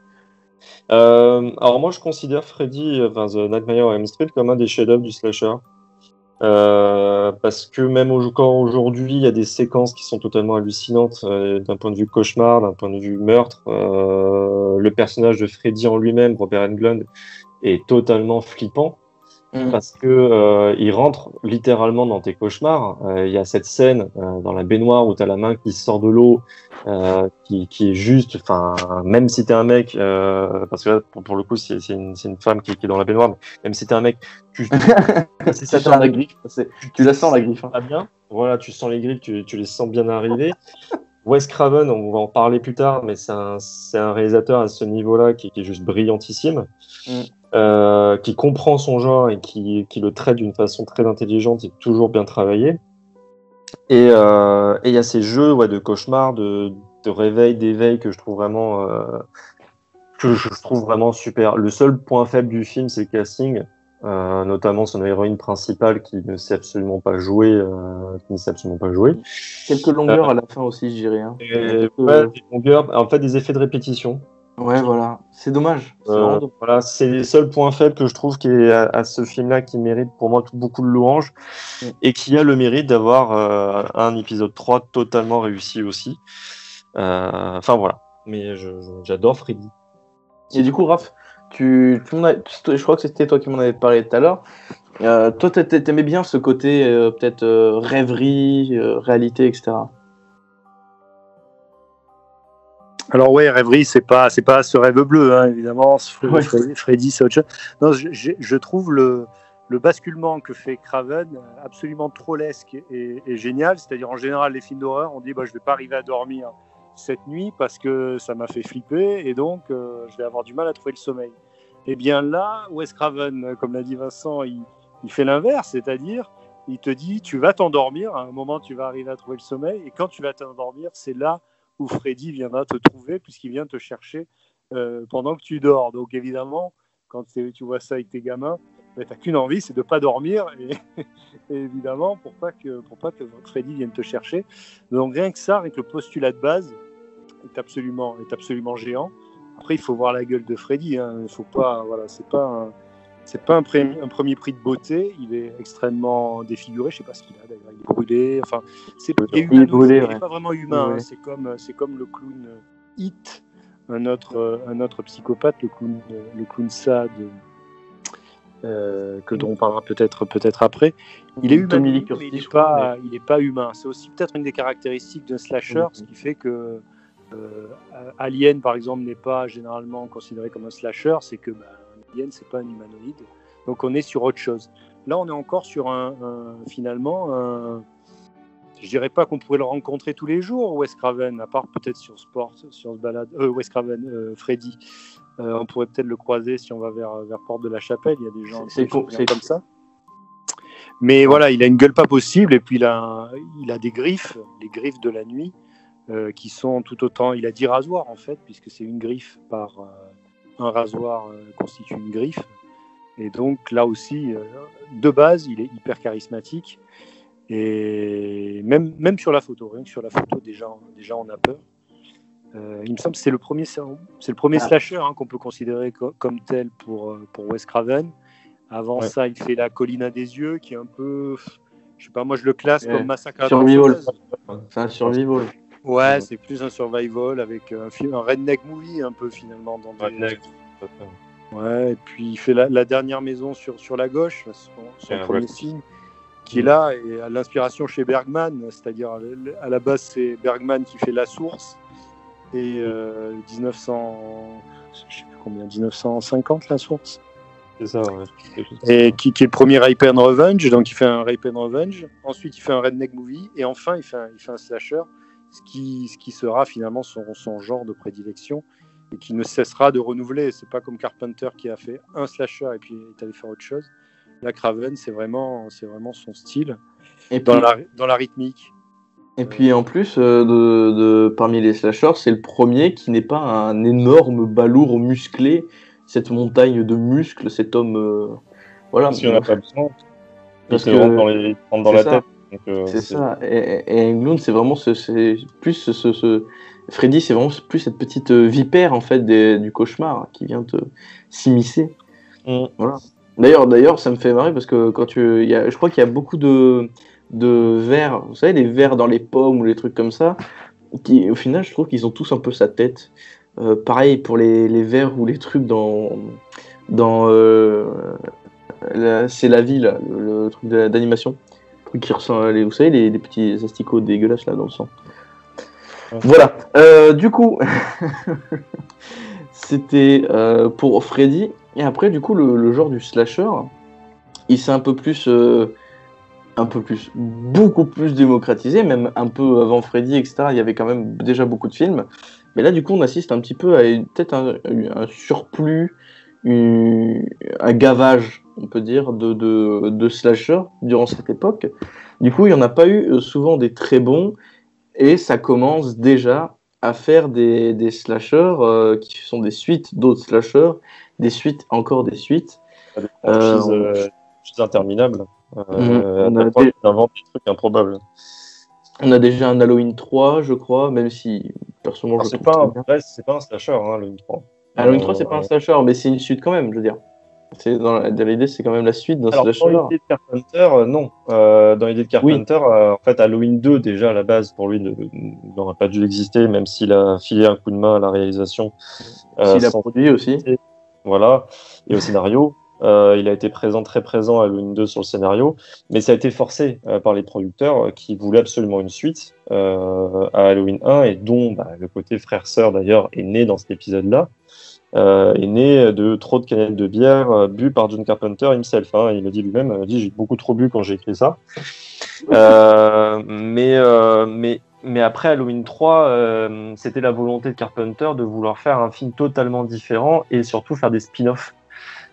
Alors moi, je considère Freddy, enfin The Nightmare on Elm Street, comme un des chefs-d'œuvre du slasher. Parce que même encore aujourd'hui, il y a des séquences qui sont totalement hallucinantes d'un point de vue cauchemar, d'un point de vue meurtre. Le personnage de Freddy en lui-même, Robert Englund, est totalement flippant. Parce que il rentre littéralement dans tes cauchemars. Il y a cette scène dans la baignoire où tu as la main qui sort de l'eau, qui est juste, enfin, même si t'es un mec, parce que là, pour le coup, c'est une femme qui est dans la baignoire, mais même si t'es un mec, tu sens la griffe, tu la sens la griffe. Hein. Bien. Voilà, tu sens les griffes, tu les sens bien arriver. Wes Craven, on va en parler plus tard, mais c'est un réalisateur à ce niveau-là qui est juste brillantissime. Qui comprend son genre et qui le traite d'une façon très intelligente et toujours bien travaillé. Et il y a ces jeux de cauchemar, de réveil, d'éveil que je trouve vraiment super. Le seul point faible du film, c'est le casting, notamment son héroïne principale qui ne sait absolument pas jouer. Quelques longueurs à la fin aussi, je dirais. Hein. Des longueurs, en fait, des effets de répétition. Ouais, voilà, c'est dommage. Voilà, c'est les seuls points faibles que je trouve qu'il y a à ce film-là qui mérite pour moi beaucoup de louanges et qui a le mérite d'avoir un épisode 3 totalement réussi aussi. Enfin voilà, mais j'adore Freddy. Et du coup, Raph, je crois que c'était toi qui m'en avais parlé tout à l'heure. Toi, t'aimais bien ce côté peut-être rêverie, réalité, etc. Alors ouais, rêverie, c'est pas ce rêve bleu, hein, évidemment. Freddy, c'est autre chose. Non, je trouve le basculement que fait Craven absolument trollesque et génial. C'est-à-dire, en général, les films d'horreur, on dit je vais pas arriver à dormir cette nuit parce que ça m'a fait flipper et donc je vais avoir du mal à trouver le sommeil. Et bien là, Wes Craven, comme l'a dit Vincent, il fait l'inverse, c'est-à-dire il te dit tu vas t'endormir, à un moment tu vas arriver à trouver le sommeil et quand tu vas t'endormir, c'est là où Freddy viendra te trouver puisqu'il vient te chercher pendant que tu dors. Donc évidemment, quand tu vois ça avec tes gamins, tu n'as qu'une envie, c'est de ne pas dormir et évidemment pour pas que Freddy vienne te chercher. Donc rien que ça, avec le postulat de base, est absolument géant. Après, il faut voir la gueule de Freddy. Hein. Il faut pas, c'est pas un premier prix de beauté. Il est extrêmement défiguré. Je sais pas ce qu'il a d'ailleurs. Il est brûlé. Enfin, il n'est pas vraiment humain. Hein. C'est comme le clown It, un autre psychopathe, le clown Sad, dont on parlera peut-être après. Il est humain, mais il n'est pas humain. C'est aussi peut-être une des caractéristiques d'un slasher, ce qui fait que Alien, par exemple, n'est pas généralement considéré comme un slasher, c'est que Alien, c'est pas un humanoïde. Donc on est sur autre chose. Là, on est encore sur je dirais pas qu'on pourrait le rencontrer tous les jours, Wes Craven, à part peut-être sur ce balade. Wes Craven, Freddy. On pourrait peut-être le croiser si on va vers Porte de la Chapelle. Il y a des gens c'est comme ça. Mais voilà, il a une gueule pas possible et puis il a des griffes, les griffes de la nuit. Qui sont tout autant, il a 10 rasoirs en fait, puisque c'est une griffe par un rasoir constitue une griffe. Et donc là aussi, de base, il est hyper charismatique. Et même sur la photo, rien que sur la photo, déjà on a peur. Il me semble que c'est le premier slasher qu'on peut considérer comme tel pour Wes Craven. Avant ça, il fait La Colline à des yeux, qui est un peu, je sais pas, moi je le classe comme Massacre à la Survival. C'est un survival. Ouais, c'est plus un survival avec un redneck movie un peu finalement. Ouais, et puis il fait la dernière maison sur la gauche, son premier film, qui est là, et à l'inspiration chez Bergman, c'est-à-dire à la base c'est Bergman qui fait La Source, et 1950 La Source. C'est ça, ouais. Et qui est le premier Rape and Revenge, donc il fait un Rape and Revenge, ensuite il fait un redneck movie, et enfin il fait un slasher. Ce qui sera finalement son genre de prédilection. et qui ne cessera de renouveler. C'est pas comme Carpenter qui a fait un slasher et puis est allé faire autre chose. Là, Craven, c'est vraiment son style Et dans puis, la rythmique. et puis en plus, parmi les slashers, c'est le premier qui n'est pas un énorme balourd musclé, cette montagne de muscles, cet homme. Voilà. Parce qu'il n'y en a pas besoin. Parce Il te rentre dans c'est la ça. tête. Donc, C'est ça. Et Englund, c'est vraiment c'est plus Freddy, c'est vraiment plus cette petite vipère en fait du cauchemar hein, qui vient te s'immiscer. Voilà. D'ailleurs, ça me fait marrer parce que je crois qu'il y a beaucoup de vers, vous savez, les vers dans les pommes ou les trucs comme ça, qui au final, je trouve qu'ils ont tous un peu sa tête. Pareil pour les vers ou les trucs dans c'est la vie là, le truc d'animation. Qui ressemble, vous savez, les petits asticots dégueulasses là dans le sang. Ouais. Voilà. Du coup, c'était pour Freddy. Et après, du coup, le genre du slasher, il s'est beaucoup plus démocratisé, même un peu avant Freddy, etc. Il y avait quand même déjà beaucoup de films. Mais là, du coup, on assiste un petit peu à peut-être un surplus, un gavage, on peut dire, de slasher durant cette époque. Du coup, il n'y en a pas eu souvent des très bons, et ça commence déjà à faire des slashers qui sont des suites d'autres slashers, des suites, encore des suites. Des franchises interminables. On a Ils inventent des trucs improbables. On a déjà un Halloween 3, je crois, même si, personnellement, Alors, je trouve ça bien. c'est pas un slasher, hein, le 3. Halloween 3, c'est pas un slasher, mais c'est une suite quand même, je veux dire. Dans l'idée, c'est quand même la suite d'un slasher. Dans l'idée de Carpenter, non. Dans l'idée de Carpenter, en fait, Halloween 2, déjà, à la base, pour lui, n'aurait pas dû exister, même s'il a filé un coup de main à la réalisation. S'il a produit aussi. Voilà. Et au scénario. Il a été très présent à Halloween 2 sur le scénario, mais ça a été forcé par les producteurs qui voulaient absolument une suite à Halloween 1, et dont le côté frère-sœur, d'ailleurs, est né dans cet épisode-là. Est né de trop de canettes de bière bues par John Carpenter himself. Hein. Il le dit lui-même, j'ai beaucoup trop bu quand j'ai écrit ça. Mais après Halloween 3, c'était la volonté de Carpenter de vouloir faire un film totalement différent et surtout faire des spin-offs.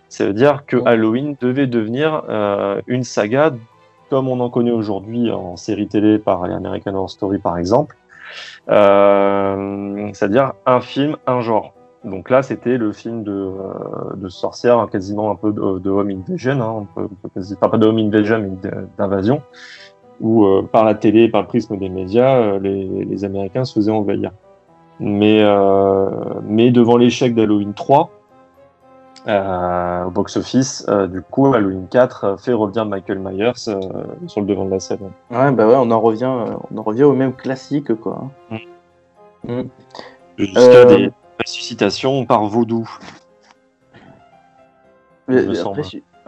Ça veut dire que Halloween devait devenir une saga comme on en connaît aujourd'hui en série télé par American Horror Story par exemple. C'est-à-dire un film, un genre. Donc là, c'était le film de sorcière, quasiment un peu de home invasion, hein, pas de home invasion, mais d'invasion, où par la télé, par le prisme des médias, les Américains se faisaient envahir. Mais devant l'échec d'Halloween 3, au box-office, du coup, Halloween 4 fait revenir Michael Myers sur le devant de la scène. Ouais, on en revient au même classique, quoi. Jusqu'à des ressuscitations par vaudou. Ah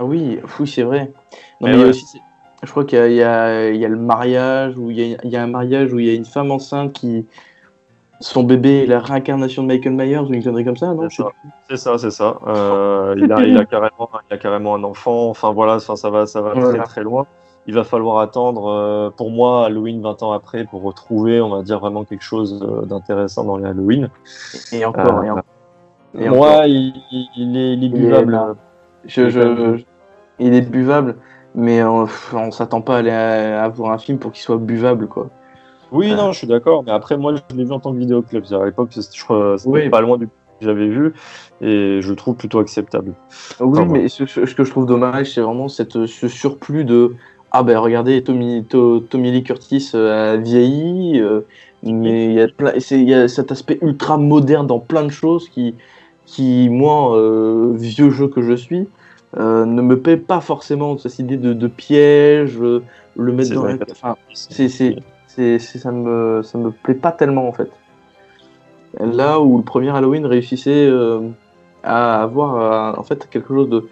oui, c'est vrai. Non, mais aussi, je crois qu'il y a le mariage, où il y a un mariage où il y a une femme enceinte qui... Son bébé est la réincarnation de Michael Myers ou une connerie comme ça, non? C'est ça. Il a carrément un enfant. Enfin voilà, ça va très loin. Il va falloir attendre, pour moi, Halloween 20 ans après pour retrouver, on va dire, vraiment quelque chose d'intéressant dans les Halloween. Et encore. Il est buvable. Il est buvable, mais on s'attend pas à aller à voir un film pour qu'il soit buvable, quoi. Oui, non, je suis d'accord, mais après, moi, je l'ai vu en tant que vidéoclub. À l'époque, c'était pas loin du que j'avais vu, et je le trouve plutôt acceptable. Oui, enfin, mais ce que je trouve dommage, c'est vraiment ce surplus de « Ah ben regardez, Tommy Lee Curtis a vieilli, mais il y a cet aspect ultra moderne dans plein de choses qui moi, vieux jeu que je suis, ne me paie pas forcément cette idée de piège, le mettre dans la... Enfin, ça me plaît pas tellement en fait. Là où le premier Halloween réussissait à avoir en fait quelque chose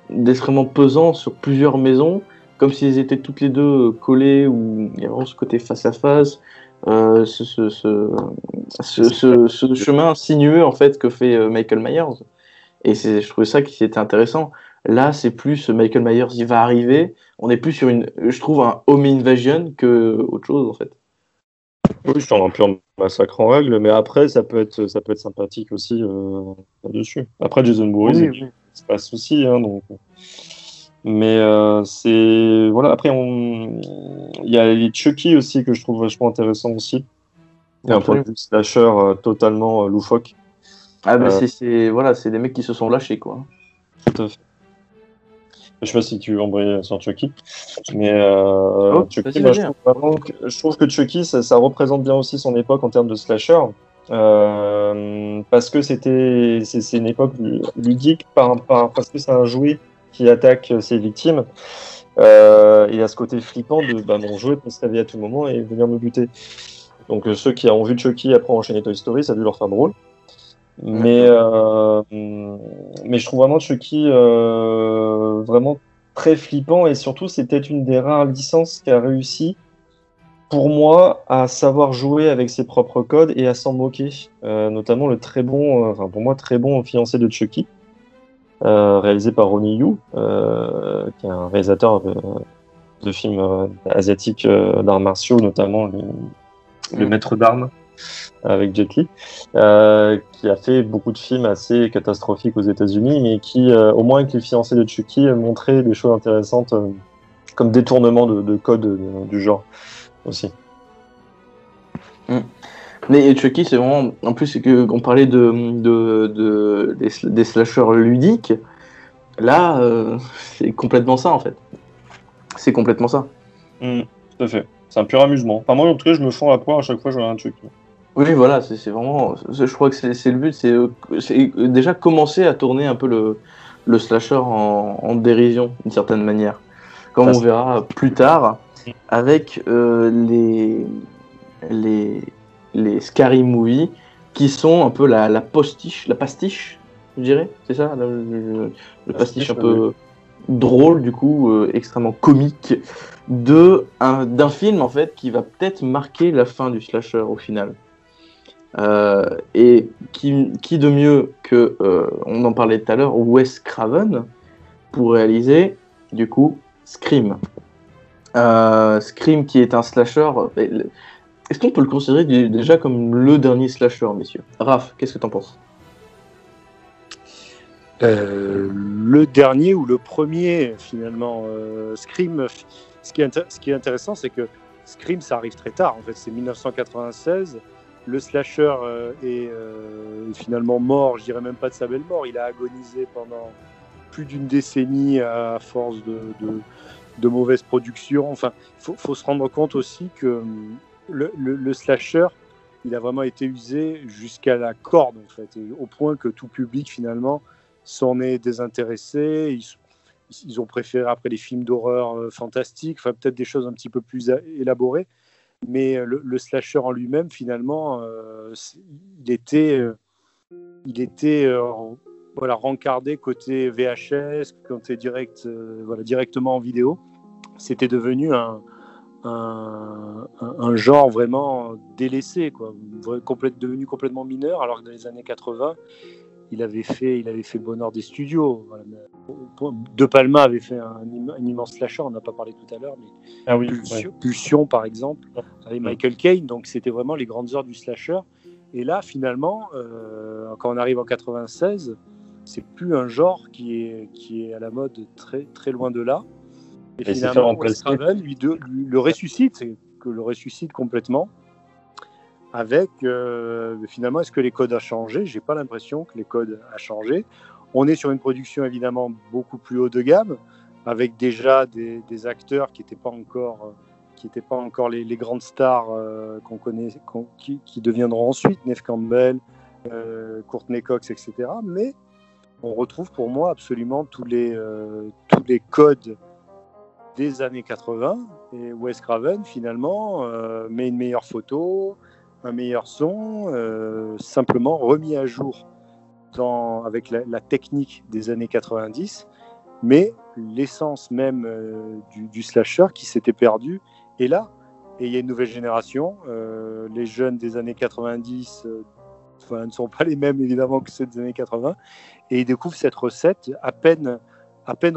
d'extrêmement pesant sur plusieurs maisons, comme s'ils étaient toutes les deux collées, où il y a vraiment ce côté face à face, ce chemin sinueux en fait que fait Michael Myers. Et je trouvais ça qui était intéressant. Là, c'est plus Michael Myers, il va arriver. On est plus sur je trouve un home invasion que autre chose en fait. Oui, c'est un pur massacre en règle, mais après, ça peut être sympathique aussi là-dessus. Après, Jason Voorhees, Oui, oui. c'est pas un souci, hein, donc. Mais c'est voilà. Après, il y a les Chucky aussi que je trouve vachement intéressant aussi. Il y a un point de Absolument. vue slasher totalement loufoque. Ah ben Euh, voilà, c'est des mecs qui se sont lâchés quoi. Tout à fait. Je sais pas si tu veux embrayer sur Chucky, mais Oh, Chucky, vas-y, moi, vas-y, hein. je trouve que Chucky, ça représente bien aussi son époque en termes de slasher, parce que c'est une époque ludique, parce que c'est un jouet qui attaque ses victimes. Il y a ce côté flippant de bah, mon jouet peut se réveiller à tout moment et venir me buter. Donc ceux qui ont vu Chucky après enchaîner Toy Story, ça a dû leur faire drôle. Ouais. Mais je trouve vraiment Chucky vraiment très flippant et surtout c'est peut-être une des rares licences qui a réussi pour moi à savoir jouer avec ses propres codes et à s'en moquer. Notamment le très bon, enfin pour moi très bon fiancé de Chucky, réalisé par Ronnie Yu, qui est un réalisateur de films asiatiques d'arts martiaux, notamment le maître d'armes avec Jet Li, qui a fait beaucoup de films assez catastrophiques aux États-Unis, mais qui, au moins avec les fiancés de Chucky, montrait des choses intéressantes, comme détournement de codes du genre aussi. Mais Chucky, c'est vraiment. En plus, c'est que on parlait des slashers ludiques. Là, c'est complètement ça en fait. C'est complètement ça. Tout à fait. C'est un pur amusement. Enfin, moi, en tout cas, je me fends la poire à chaque fois que je regarde un Chucky. Oui, voilà, c'est vraiment. Je crois que c'est le but, c'est déjà commencer à tourner un peu le slasher en dérision d'une certaine manière. Comme on verra plus tard avec les, les Scary Movie qui sont un peu la pastiche, je dirais, c'est ça, le pastiche un peu drôle, du coup, extrêmement comique, d'un film en fait qui va peut-être marquer la fin du slasher au final. Et qui de mieux que, on en parlait tout à l'heure, Wes Craven pour réaliser du coup Scream. Scream qui est un slasher. Est-ce qu'on peut le considérer déjà comme le dernier slasher, messieurs? Raph, qu'est-ce que t'en penses? Le dernier ou le premier, finalement. Scream, ce qui est intéressant, c'est que Scream, ça arrive très tard. En fait, c'est 1996. Le slasher est finalement mort. Je dirais même pas de sa belle mort. Il a agonisé pendant plus d'une décennie à force de mauvaises productions. Enfin, faut se rendre compte aussi que le slasher, il a vraiment été usé jusqu'à la corde, en fait, et au point que tout public, finalement, s'en est désintéressé. Ils ont préféré après les films d'horreur fantastiques, enfin peut-être des choses un petit peu plus élaborées, mais le slasher en lui-même, finalement, il était voilà, rencardé côté VHS, côté directement en vidéo. C'était devenu un genre vraiment délaissé, quoi, devenu complètement mineur, alors que dans les années 80, il avait fait Bonheur des studios. Voilà. De Palma avait fait un immense slasher, on n'a pas parlé tout à l'heure, mais Pulsion, par exemple, avec Michael Caine. Donc c'était vraiment les grandes heures du slasher. Et là, finalement, quand on arrive en 96, c'est plus un genre qui est à la mode, très, très loin de là. Et finalement, Wes Craven lui le ressuscite complètement. Avec finalement, est-ce que les codes ont changé? J'ai pas l'impression que les codes ont changé. On est sur une production évidemment beaucoup plus haut de gamme, avec déjà des acteurs qui n'étaient pas encore les grandes stars qu'on connaît, qui deviendront ensuite, Neve Campbell, Courtney Cox, etc. Mais on retrouve pour moi absolument tous les codes des années 80, et Wes Craven finalement met une meilleure photo, un meilleur son, simplement remis à jour avec la technique des années 90, mais l'essence même du slasher qui s'était perdu est là. Et il y a une nouvelle génération. Les jeunes des années 90 ne sont pas les mêmes évidemment que ceux des années 80, et ils découvrent cette recette à peine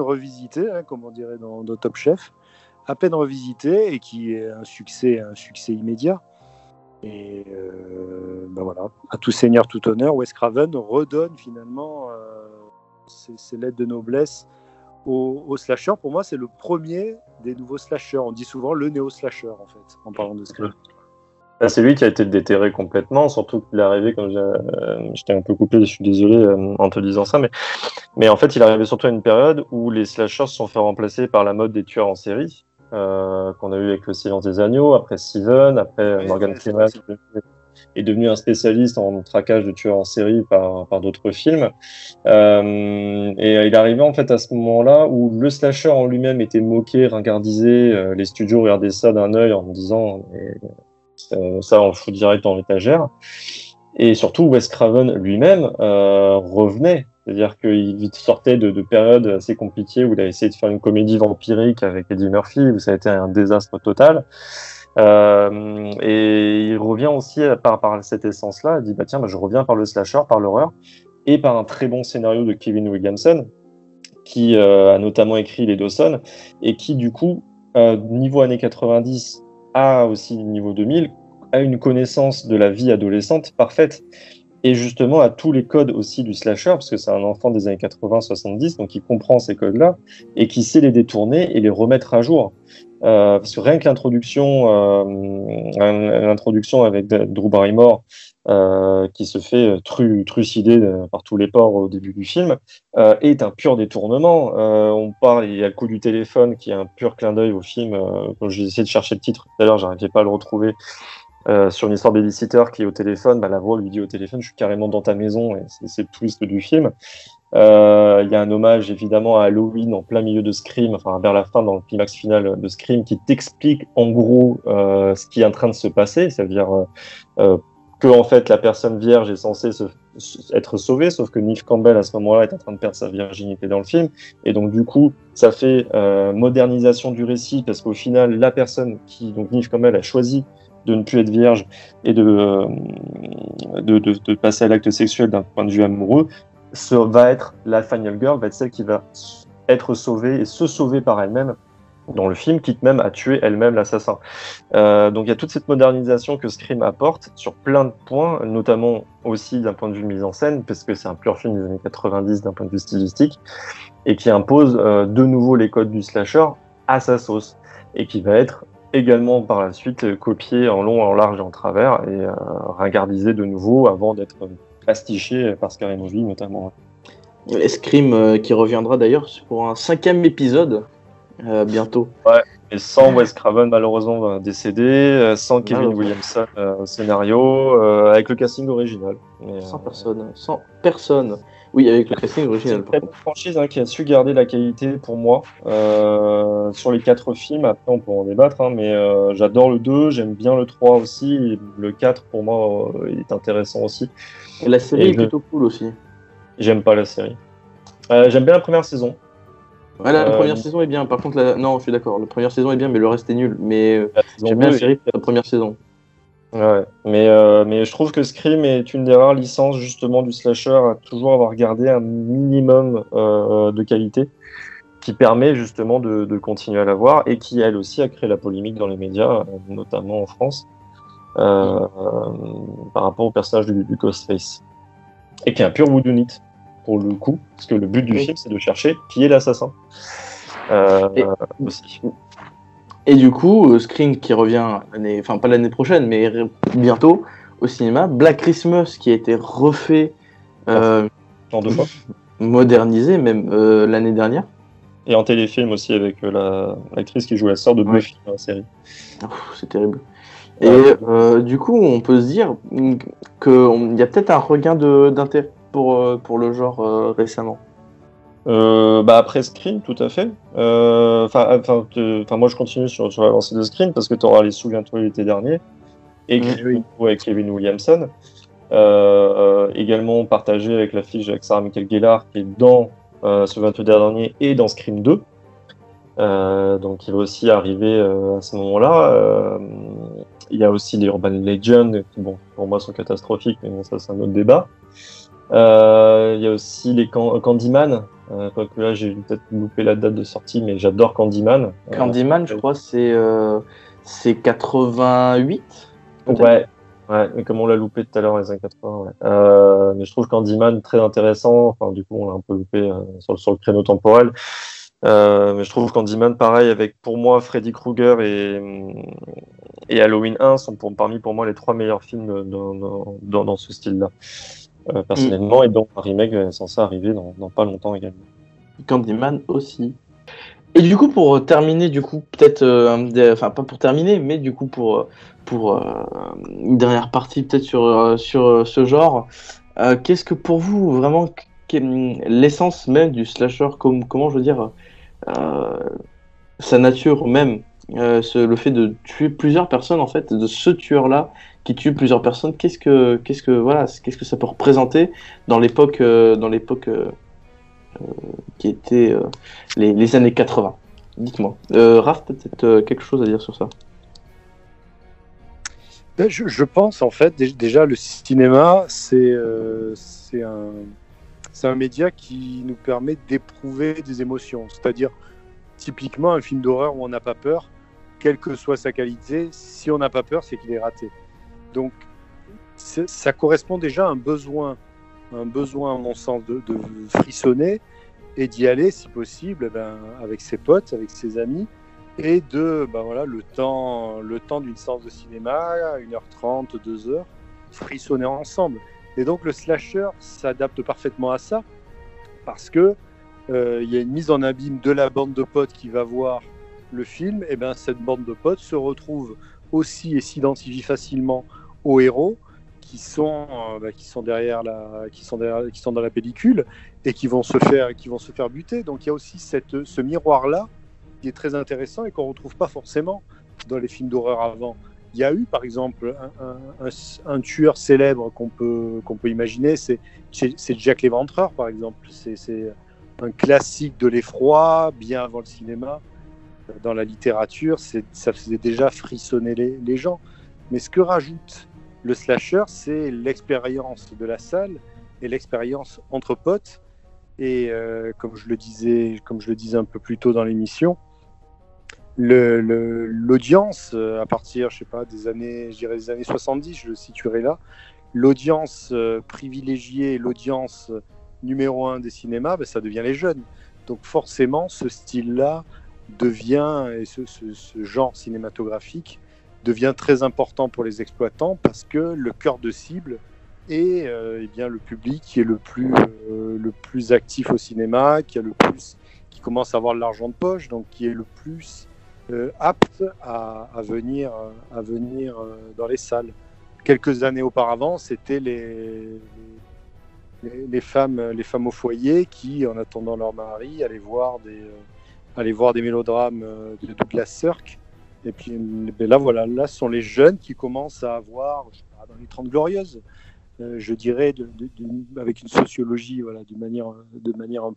revisitée, hein, comme on dirait dans Top Chef, à peine revisitée, et qui est un succès immédiat. Et voilà, à tout seigneur, tout honneur, Wes Craven redonne finalement ses lettres de noblesse au slasher. Pour moi, c'est le premier des nouveaux slashers. On dit souvent le néo-slasher, en fait, en parlant de Scream. C'est lui qui a été déterré complètement, surtout qu'il est arrivé, comme j'étais un peu coupé, je suis désolé en te disant ça, mais en fait, il est arrivé surtout à une période où les slashers se sont fait remplacer par la mode des tueurs en série, qu'on a eu avec Le Silence des Agneaux, après Seven, après Morgan Freeman est devenu un spécialiste en traquage de tueurs en série par d'autres films. Et il est arrivé en fait à ce moment-là où le slasher en lui-même était moqué, ringardisé, les studios regardaient ça d'un œil en me disant ça on le fout direct en étagère. Et surtout Wes Craven lui-même revenait, c'est-à-dire qu'il sortait de périodes assez compliquées où il a essayé de faire une comédie vampirique avec Eddie Murphy, où ça a été un désastre total. Et il revient aussi par cette essence-là, il dit tiens, je reviens par le slasher, par l'horreur, et par un très bon scénario de Kevin Williamson, qui a notamment écrit Les Dawson, et qui du coup, niveau années 90, a aussi niveau 2000, a une connaissance de la vie adolescente parfaite, et justement a tous les codes aussi du slasher, parce que c'est un enfant des années 80-70, donc il comprend ces codes-là, et qui sait les détourner et les remettre à jour. Parce que rien que l'introduction avec Drew Barrymore, qui se fait trucider par tous les ports au début du film, est un pur détournement. Il y a le coup du téléphone qui est un pur clin d'œil au film. Quand j'ai essayé de chercher le titre tout à l'heure, j'arrivais pas à le retrouver. Sur une histoire babysitter qui est au téléphone, la voix lui dit au téléphone, je suis carrément dans ta maison, et c'est le twist du film. Il y a un hommage évidemment à Halloween en plein milieu de Scream, enfin vers la fin dans le climax final de Scream, qui t'explique en gros ce qui est en train de se passer, c'est-à-dire que en fait la personne vierge est censée être sauvée, sauf que Neve Campbell à ce moment-là est en train de perdre sa virginité dans le film, et donc du coup ça fait modernisation du récit, parce qu'au final la personne donc Neve Campbell a choisi de ne plus être vierge et de passer à l'acte sexuel d'un point de vue amoureux, va être la final girl, va être celle qui va être sauvée et se sauver par elle-même dans le film, quitte même à tuer elle-même l'assassin. Donc il y a toute cette modernisation que Scream apporte sur plein de points, notamment aussi d'un point de vue mise en scène, parce que c'est un pur film des années 90 d'un point de vue stylistique, et qui impose de nouveau les codes du slasher à sa sauce, et qui va être également par la suite copié en long, en large et en travers, et ringardisé de nouveau avant d'être pastiché par Scary Movie notamment. Scream qui reviendra d'ailleurs pour un 5e épisode bientôt. Ouais, et sans Wes Craven malheureusement décédé, sans Kevin Williamson au scénario, avec le casting original. Mais, sans personne. Oui, avec le casting original. C'est une franchise qui a su garder la qualité pour moi sur les 4 films. Après, on peut en débattre, mais j'adore le 2, j'aime bien le 3 aussi. Et le 4, pour moi, il est intéressant aussi. Et la série est plutôt cool aussi. J'aime pas la série. J'aime bien la première saison. Ouais, la première saison est bien. Par contre, non, je suis d'accord. La première saison est bien, mais le reste est nul. Mais j'aime bien la série, la première saison. Ouais, mais je trouve que Scream est une des rares licences justement du slasher à toujours avoir gardé un minimum de qualité, qui permet justement de continuer à la voir, et qui elle aussi a créé la polémique dans les médias, notamment en France, par rapport au personnage du Ghostface, et qui est un pur whodunit pour le coup, parce que le but du film c'est de chercher qui est l'assassin. Aussi. Et du coup, Scream qui revient, pas l'année prochaine, mais bientôt au cinéma. Black Christmas qui a été refait, en 2 fois, modernisé même l'année dernière. Et en téléfilm aussi avec l'actrice qui joue la sœur de Buffy dans la série. C'est terrible. Et du coup, on peut se dire qu'il y a peut-être un regain d'intérêt pour le genre récemment. Après Scream, tout à fait. Moi, je continue sur la lancée de Scream parce que tu auras les Souviens-toi l'été dernier, écrit avec Kevin Williamson, également partagé avec l'affiche avec Sarah Michael Gellar qui est dans Souviens-toi dernier et dans Scream 2. Donc il va aussi arriver à ce moment-là. Il y a aussi les Urban Legends qui, pour moi, sont catastrophiques, mais ça c'est un autre débat. Il y a aussi les Candyman. Quoique là, j'ai peut-être loupé la date de sortie, mais j'adore Candyman. Candyman, je crois, c'est 88. Ouais, Ouais, mais comme on l'a loupé tout à l'heure, les années 80, ouais. Mais je trouve Candyman très intéressant. Enfin, du coup, on l'a un peu loupé sur le créneau temporel. Mais je trouve Candyman, pareil, avec pour moi Freddy Krueger et Halloween 1 sont parmi pour moi les 3 meilleurs films dans ce style-là, personnellement. Et donc un remake est censé arriver dans pas longtemps également. Candyman aussi. Et du coup, pour terminer, du coup, peut-être, enfin pas pour terminer, mais du coup pour une dernière partie peut-être sur ce genre, qu'est-ce que pour vous vraiment l'essence même du slasher, comment je veux dire, euh, sa nature même, le fait de tuer plusieurs personnes en fait, de ce tueur-là qui tue plusieurs personnes, qu'est-ce que ça peut représenter dans l'époque qui était les années 80. Dites-moi. Raph, peut-être quelque chose à dire sur ça. Je pense en fait déjà le cinéma c'est un média qui nous permet d'éprouver des émotions, c'est-à-dire typiquement un film d'horreur où on n'a pas peur, quelle que soit sa qualité, si on n'a pas peur c'est qu'il est raté. Donc ça correspond déjà à un besoin à mon sens de frissonner et d'y aller si possible avec ses potes, avec ses amis, et voilà, le temps d'une séance de cinéma, 1h30, 2h, frissonner ensemble. Et donc le slasher s'adapte parfaitement à ça, parce que y a une mise en abîme de la bande de potes qui va voir le film, et cette bande de potes se retrouve aussi et s'identifie facilement aux héros qui sont dans la pellicule et qui vont se faire buter. Donc il y a aussi ce miroir-là qui est très intéressant et qu'on ne retrouve pas forcément dans les films d'horreur avant. Il y a eu par exemple un tueur célèbre qu'on peut imaginer, c'est Jack l'Éventreur par exemple. C'est un classique de l'effroi, bien avant le cinéma. Dans la littérature, ça faisait déjà frissonner les gens. Mais ce que rajoute le slasher, c'est l'expérience de la salle et l'expérience entre potes. Et comme je le disais un peu plus tôt dans l'émission, l'audience, à partir, je sais pas, des années 70, je le situerai là, l'audience privilégiée, l'audience numéro 1 des cinémas, ça devient les jeunes. Donc forcément, ce style-là devient, et ce genre cinématographique devient très important pour les exploitants parce que le cœur de cible est le public qui est le plus actif au cinéma, qui commence à avoir de l'argent de poche, donc qui est le plus apte à venir dans les salles. Quelques années auparavant, c'était les femmes au foyer qui, en attendant leur mari, allaient voir des mélodrames de Douglas Sirk. Et puis là, ce sont les jeunes qui commencent à avoir, je sais pas, dans les 30 Glorieuses, je dirais, avec une sociologie, de manière un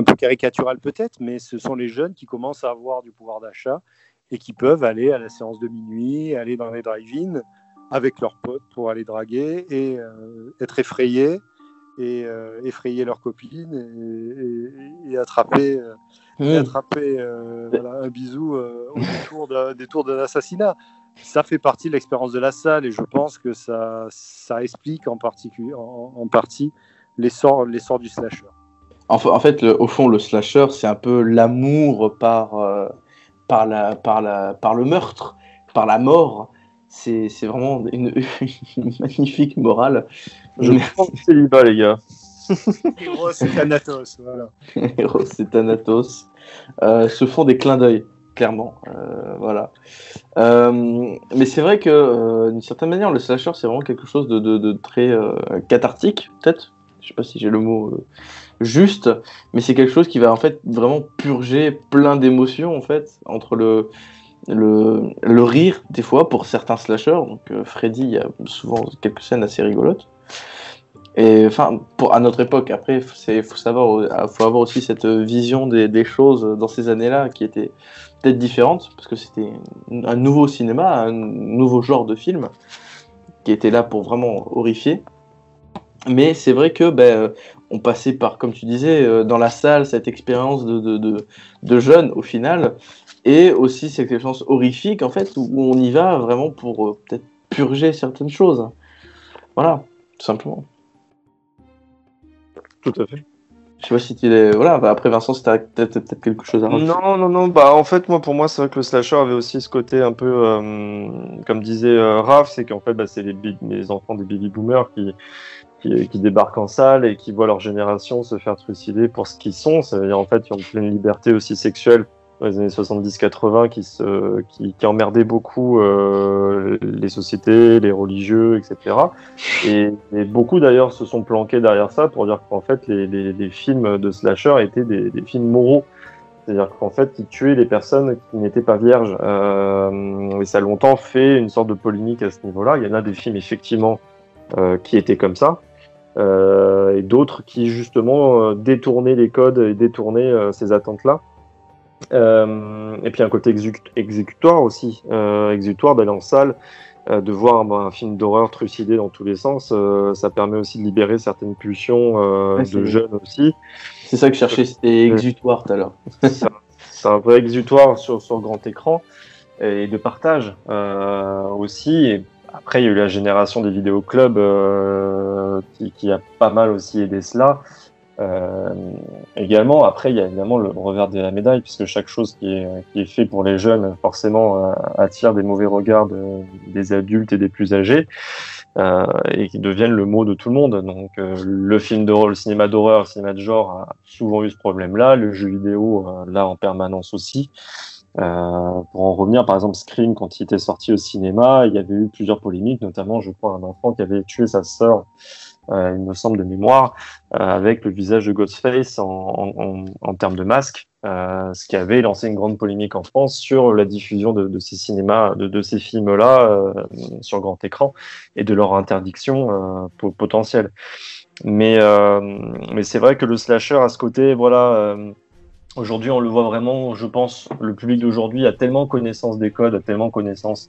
peu caricaturale peut-être, mais ce sont les jeunes qui commencent à avoir du pouvoir d'achat et qui peuvent aller à la séance de minuit, aller dans les drive-in avec leurs potes pour aller draguer et être effrayés et effrayer leurs copines et attraper un bisou au détour d'un assassinat. Ça fait partie de l'expérience de la salle et je pense que ça explique en partie l'essor du slasher. En fait, au fond, le slasher, c'est un peu l'amour par le meurtre, par la mort. C'est vraiment une magnifique morale. Je pense que c'est célibat, les gars. Héros et Thanatos, voilà. Héros et Thanatos se font des clins d'œil, clairement. Voilà. Mais c'est vrai que, d'une certaine manière, le slasher, c'est vraiment quelque chose de très cathartique, peut-être. Je sais pas si j'ai le mot juste, mais c'est quelque chose qui va en fait vraiment purger plein d'émotions, en fait, entre le rire, des fois, pour certains slashers. Donc, Freddy, il y a souvent quelques scènes assez rigolotes. Et enfin, à notre époque, après, faut avoir aussi cette vision des choses dans ces années-là qui était peut-être différente, parce que c'était un nouveau cinéma, un nouveau genre de film qui était là pour vraiment horrifier. Mais c'est vrai que on passait par, comme tu disais, dans la salle, cette expérience de jeunes au final, et aussi cette expérience horrifique en fait, où on y va vraiment pour peut-être purger certaines choses. Voilà, tout simplement. Tout à fait. Je sais pas si tu es... Voilà, bah après Vincent, si t'as peut-être quelque chose à rajouter. Non. Bah, en fait, moi, pour moi, c'est vrai que le slasher avait aussi ce côté un peu, comme disait Raph, c'est qu'en fait, bah, c'est les enfants des baby boomers qui débarquent en salle et qui voient leur génération se faire trucider pour ce qu'ils sont. C'est-à-dire, en fait, ils ont pleine liberté aussi sexuelle dans les années 70-80 qui emmerdaient beaucoup les sociétés, les religieux, etc. Et beaucoup d'ailleurs se sont planqués derrière ça pour dire qu'en fait les films de slasher étaient des films moraux. C'est-à-dire qu'en fait ils tuaient les personnes qui n'étaient pas vierges. Et ça a longtemps fait une sorte de polémique à ce niveau-là. Il y en a des films effectivement qui étaient comme ça. Et d'autres qui justement détournaient les codes et détournaient ces attentes-là. Et puis un côté exécutoire aussi, exécutoire d'aller en salle, de voir un film d'horreur trucidé dans tous les sens, ça permet aussi de libérer certaines pulsions de jeunes aussi. C'est ça que je cherchais, c'était exutoire tout à l'heure. C'est un vrai exutoire sur grand écran et de partage aussi. Et après, il y a eu la génération des vidéoclubs qui a pas mal aussi aidé cela. Également, après, il y a évidemment le revers de la médaille, puisque chaque chose qui est fait pour les jeunes, forcément, attire des mauvais regards des adultes et des plus âgés, et qui deviennent le mot de tout le monde. Donc, le film d'horreur, le cinéma d'horreur, le cinéma de genre a souvent eu ce problème-là, le jeu vidéo, là, en permanence aussi. Pour en revenir, par exemple, Scream, quand il était sorti au cinéma, il y avait eu plusieurs polémiques, notamment, je crois, un enfant qui avait tué sa sœur, il me semble de mémoire, avec le visage de Ghostface en termes de masque, ce qui avait lancé une grande polémique en France sur la diffusion de ces cinémas, de ces films-là sur grand écran et de leur interdiction potentielle. Mais c'est vrai que le slasher a ce côté, voilà. Aujourd'hui, on le voit vraiment, je pense, le public d'aujourd'hui a tellement connaissance des codes, a tellement connaissance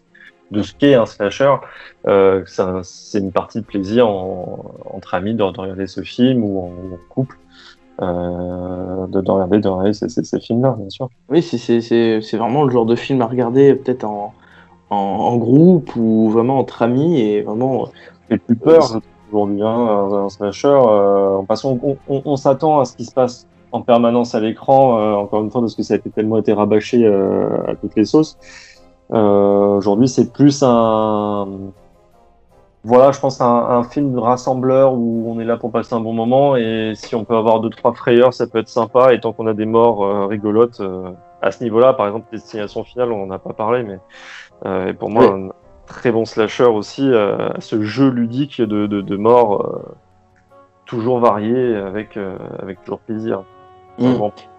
de ce qu'est un slasher, c'est une partie de plaisir entre amis de regarder ce film ou en couple, de regarder ces films-là, bien sûr. Oui, c'est vraiment le genre de film à regarder peut-être en groupe ou vraiment entre amis et vraiment... Ça fait plus peur aujourd'hui, un slasher, parce qu'on s'attend à ce qui se passe en permanence à l'écran, encore une fois, parce que ça a tellement été rabâché à toutes les sauces. Aujourd'hui, c'est plus voilà, je pense un film rassembleur où on est là pour passer un bon moment, et si on peut avoir 2-3 frayeurs, ça peut être sympa, et tant qu'on a des morts rigolotes à ce niveau-là, par exemple Destination Finale, on n'en a pas parlé, mais et pour moi, un très bon slasher aussi, ce jeu ludique de morts toujours varié avec toujours plaisir.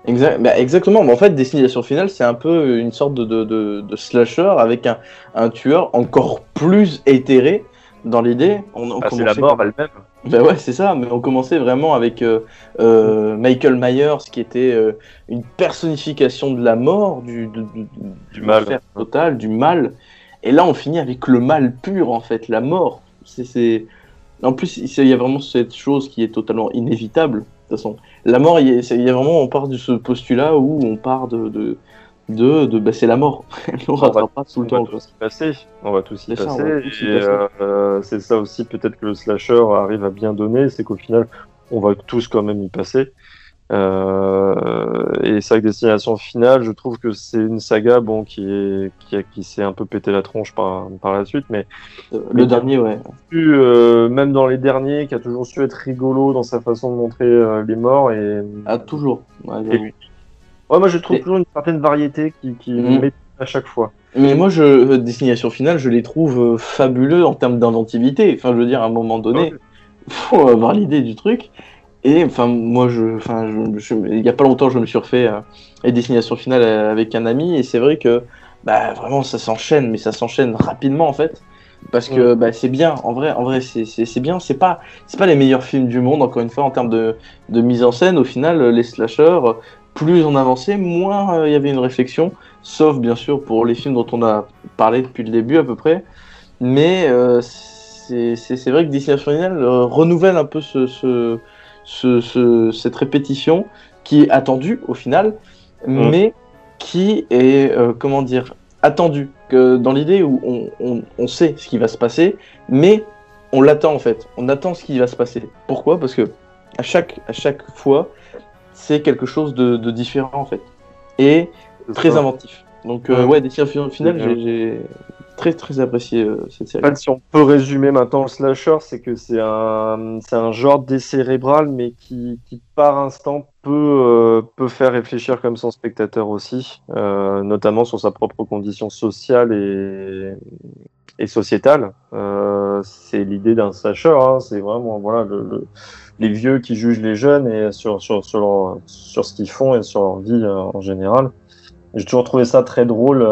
Exactement. En fait, Destination Finale, c'est un peu une sorte de slasher avec un tueur encore plus éthéré dans l'idée. C'est la mort elle-même. Ben ouais, c'est ça. Mais on commençait vraiment avec Michael Myers, qui était une personnification de la mort, du mal total, du mal. Et là, on finit avec le mal pur, en fait, la mort. En plus, il y a vraiment cette chose qui est totalement inévitable. De toute façon, la mort, il y a vraiment, on part de ce postulat où on part c'est la mort. On rattrapera tout le temps. On va tous y passer. C'est ça aussi, peut-être que le slasher arrive à bien donner, c'est qu'au final, on va tous quand même y passer. Et c'est vrai que Destination Finale, je trouve que c'est une saga qui s'est un peu pété la tronche par la suite, mais le dernier, ouais. Même dans les derniers, qui a toujours su être rigolo dans sa façon de montrer les morts et toujours. Ouais, moi je trouve toujours une certaine variété qui met à chaque fois. Mais moi, Destination Finale, je les trouve fabuleux en termes d'inventivité. Enfin, je veux dire, à un moment donné, faut avoir l'idée du truc. Et enfin, moi, il y a pas longtemps, je me suis refait Destination Finale avec un ami, et c'est vrai que vraiment ça s'enchaîne, mais ça s'enchaîne rapidement en fait, parce que c'est bien. En vrai, c'est bien. C'est pas les meilleurs films du monde, encore une fois, en termes de mise en scène. Au final, les slashers, plus on avançait, moins il y avait une réflexion, sauf bien sûr pour les films dont on a parlé depuis le début à peu près. Mais c'est vrai que Destination Finale renouvelle un peu cette répétition qui est attendue au final, mais qui est attendu, que dans l'idée où on sait ce qui va se passer, mais on l'attend en fait. On attend ce qui va se passer. Pourquoi ? Parce que à chaque fois, c'est quelque chose de différent en fait. Et très inventif. Donc Destination Finale, j'ai très très apprécié cette série. En fait, si on peut résumer maintenant le slasher, c'est que c'est un genre décérébral, mais qui par instant peut faire réfléchir comme son spectateur aussi, notamment sur sa propre condition sociale et sociétale. C'est l'idée d'un slasher, hein, c'est vraiment voilà les vieux qui jugent les jeunes et sur ce qu'ils font et sur leur vie en général. J'ai toujours trouvé ça très drôle,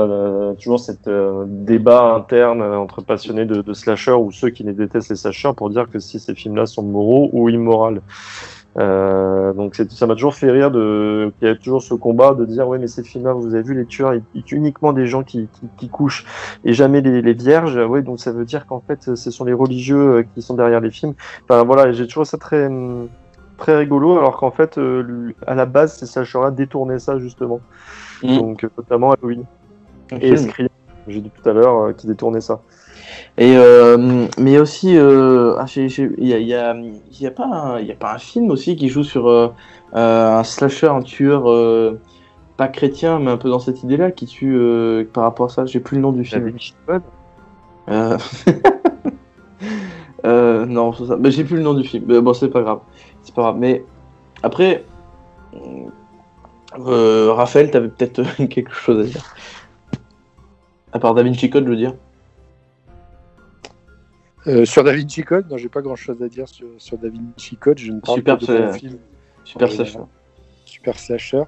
toujours cette débat interne entre passionnés de slasher ou ceux qui les détestent les slashers pour dire que si ces films-là sont moraux ou immoraux. Donc ça m'a toujours fait rire qu'il y a toujours ce combat de dire ouais mais ces films-là vous avez vu les tueurs ils tuent uniquement des gens qui couchent et jamais les vierges, ouais donc ça veut dire qu'en fait ce sont les religieux qui sont derrière les films. Enfin voilà, j'ai toujours ça très très rigolo alors qu'en fait à la base ces slashers-là détournaient ça justement. Donc notamment Halloween et Scream, j'ai dit tout à l'heure qui détournait ça. Et mais aussi il y a pas un film aussi qui joue sur un slasher, un tueur pas chrétien mais un peu dans cette idée-là qui tue par rapport à ça, j'ai plus le nom du film. Non, c'est ça. Mais j'ai plus le nom du film. Bon, c'est pas grave. Mais après Raphaël, t'avais peut-être quelque chose à dire. À part Da Vinci Code, je veux dire. Sur Da Vinci Code, non, j'ai pas grand-chose à dire sur Da Vinci Code. Je ne parle pas de mon film. Super slasher. Super slasher.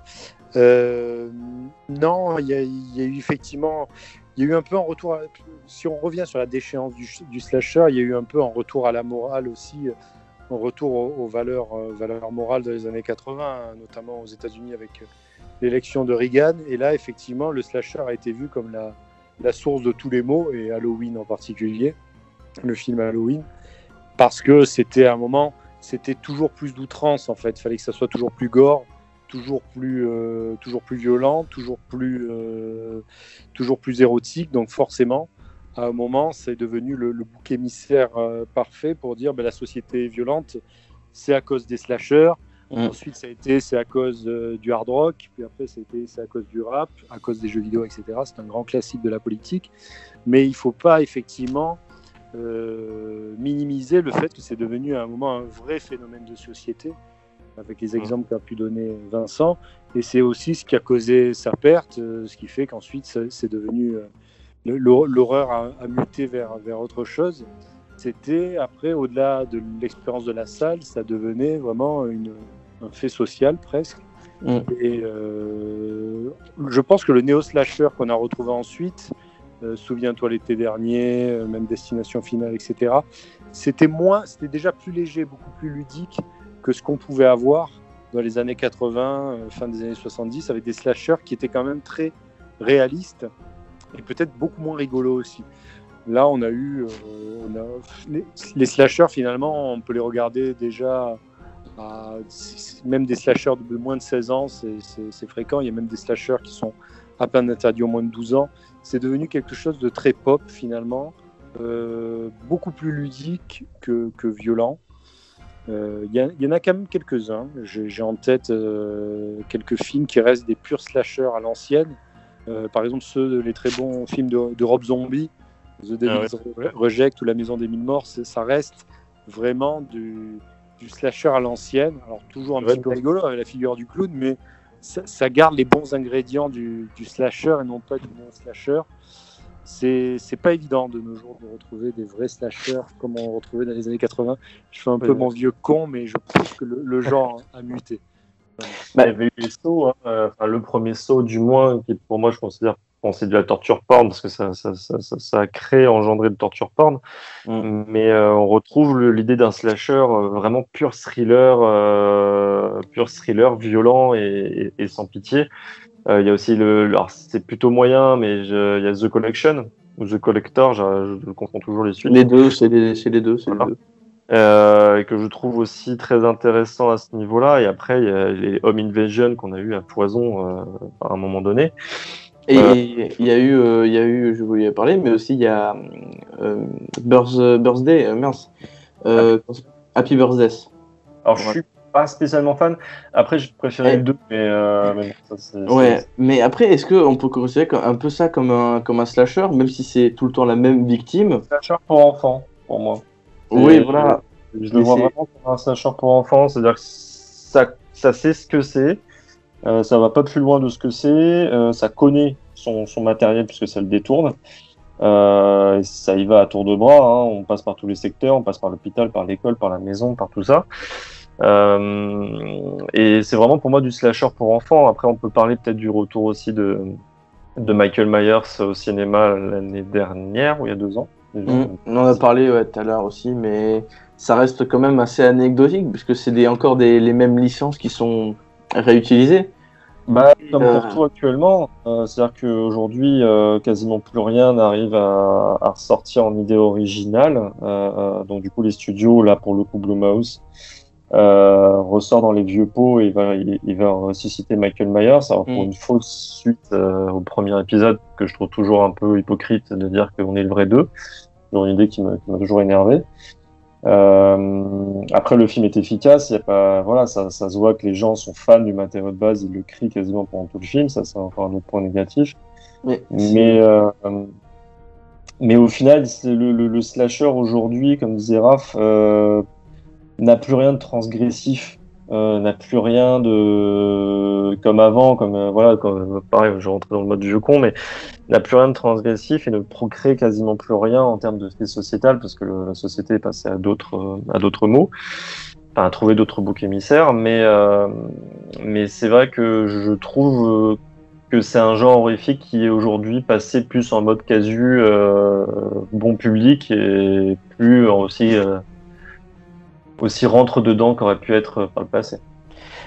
Non, il y a eu effectivement, il y a eu un peu un retour. Si on revient sur la déchéance du slasher, il y a eu un peu un retour à la morale aussi. Un retour aux valeurs morales des années 80, notamment aux États-Unis avec l'élection de Reagan. Et là, effectivement, le slasher a été vu comme la source de tous les maux, et Halloween en particulier, le film Halloween, parce que c'était à un moment, c'était toujours plus d'outrance en fait. Il fallait que ça soit toujours plus gore, toujours plus violent, toujours plus érotique. Donc forcément, à un moment, c'est devenu le bouc émissaire parfait pour dire la société est violente, c'est à cause des slashers. Ensuite, c'est à cause du hard rock, puis après, c'est à cause du rap, à cause des jeux vidéo, etc. C'est un grand classique de la politique. Mais il ne faut pas effectivement minimiser le fait que c'est devenu à un moment un vrai phénomène de société, avec les exemples qu'a pu donner Vincent. Et c'est aussi ce qui a causé sa perte, ce qui fait qu'ensuite, c'est devenu... l'horreur a muté vers autre chose. C'était après, au-delà de l'expérience de la salle, ça devenait vraiment un fait social presque. Et je pense que le néo-slasher qu'on a retrouvé ensuite, souviens-toi l'été dernier, même Destination Finale, etc., c'était déjà plus léger, beaucoup plus ludique que ce qu'on pouvait avoir dans les années 80, fin des années 70, avec des slashers qui étaient quand même très réalistes et peut-être beaucoup moins rigolos aussi. Là, on a eu les slashers, finalement, on peut les regarder déjà même des slashers de moins de 16 ans, c'est fréquent. Il y a même des slashers qui sont à peine interdits aux moins de 12 ans. C'est devenu quelque chose de très pop, finalement, beaucoup plus ludique que violent. Il y en a quand même quelques-uns. J'ai en tête quelques films qui restent des purs slashers à l'ancienne. Par exemple, les très bons films de Rob Zombie, The Devil's Reject ou La Maison des Mille Morts, ça reste vraiment du slasher à l'ancienne. Alors toujours un petit peu rigolo avec la figure du clown, mais ça garde les bons ingrédients du slasher et non pas du non-slasher. C'est pas évident de nos jours de retrouver des vrais slashers comme on retrouvait dans les années 80. Je fais un peu mon vieux con, mais je trouve que le genre a muté. Il y avait eu les Saw, le premier Saw du moins, qui pour moi je considère c'est de la torture porn parce que ça a créé, engendré de torture porn. Mais on retrouve l'idée d'un slasher vraiment pur thriller violent et sans pitié. Il y a aussi alors c'est plutôt moyen, mais il y a The Collection ou The Collector, je confonds toujours les suites. Les deux, c'est les deux. Et que je trouve aussi très intéressant à ce niveau-là. Et après, il y a les Home Invasion qu'on a eu à Poison à un moment donné. Et il y a eu, je voulais parler, mais aussi il y a Birthday, mince, Happy Birthday. Alors, je suis pas spécialement fan. Après, je préférais le 2, mais bon, ça, c'est... Mais après, est-ce qu'on peut considérer un peu ça comme un slasher, même si c'est tout le temps la même victime? Slasher pour enfants, pour moi. Oui, voilà. Je le vois vraiment comme un slasher pour enfants, c'est-à-dire que ça sait ce que c'est, ça va pas plus loin de ce que c'est, ça connaît son matériel puisque ça le détourne. Et ça y va à tour de bras, hein. On passe par tous les secteurs, on passe par l'hôpital, par l'école, par la maison, par tout ça. Et c'est vraiment pour moi du slasher pour enfants. Après, on peut parler peut-être du retour aussi de Michael Myers au cinéma l'année dernière ou il y a 2 ans. On en a parlé tout à l'heure aussi, mais ça reste quand même assez anecdotique puisque c'est encore les mêmes licences qui sont réutilisées. Comme pour tout actuellement, c'est-à-dire qu'aujourd'hui, quasiment plus rien n'arrive à ressortir en idée originale. Donc du coup, les studios, là pour le coup Blumhouse, ressort dans les vieux pots et il va ressusciter Michael Myers. Alors pour une fausse suite au premier épisode, que je trouve toujours un peu hypocrite de dire qu'on est le vrai 2. C'est une idée qui m'a toujours énervé. Après, le film est efficace. Il y a pas, voilà, ça se voit que les gens sont fans du matériau de base. Ils le crient quasiment pendant tout le film. Ça, c'est encore un autre point négatif. Mais au final, le slasher aujourd'hui, comme disait Raph, n'a plus rien de transgressif, n'a plus rien de comme avant, pareil, je rentre dans le mode du jeu con, mais n'a plus rien de transgressif et ne procrée quasiment plus rien en termes de fait sociétal parce que la société est passée à d'autres mots, enfin à trouver d'autres boucs émissaires, mais c'est vrai que je trouve que c'est un genre horrifique qui est aujourd'hui passé plus en mode casu, bon public et plus aussi rentre dedans qu'aurait pu être par le passé.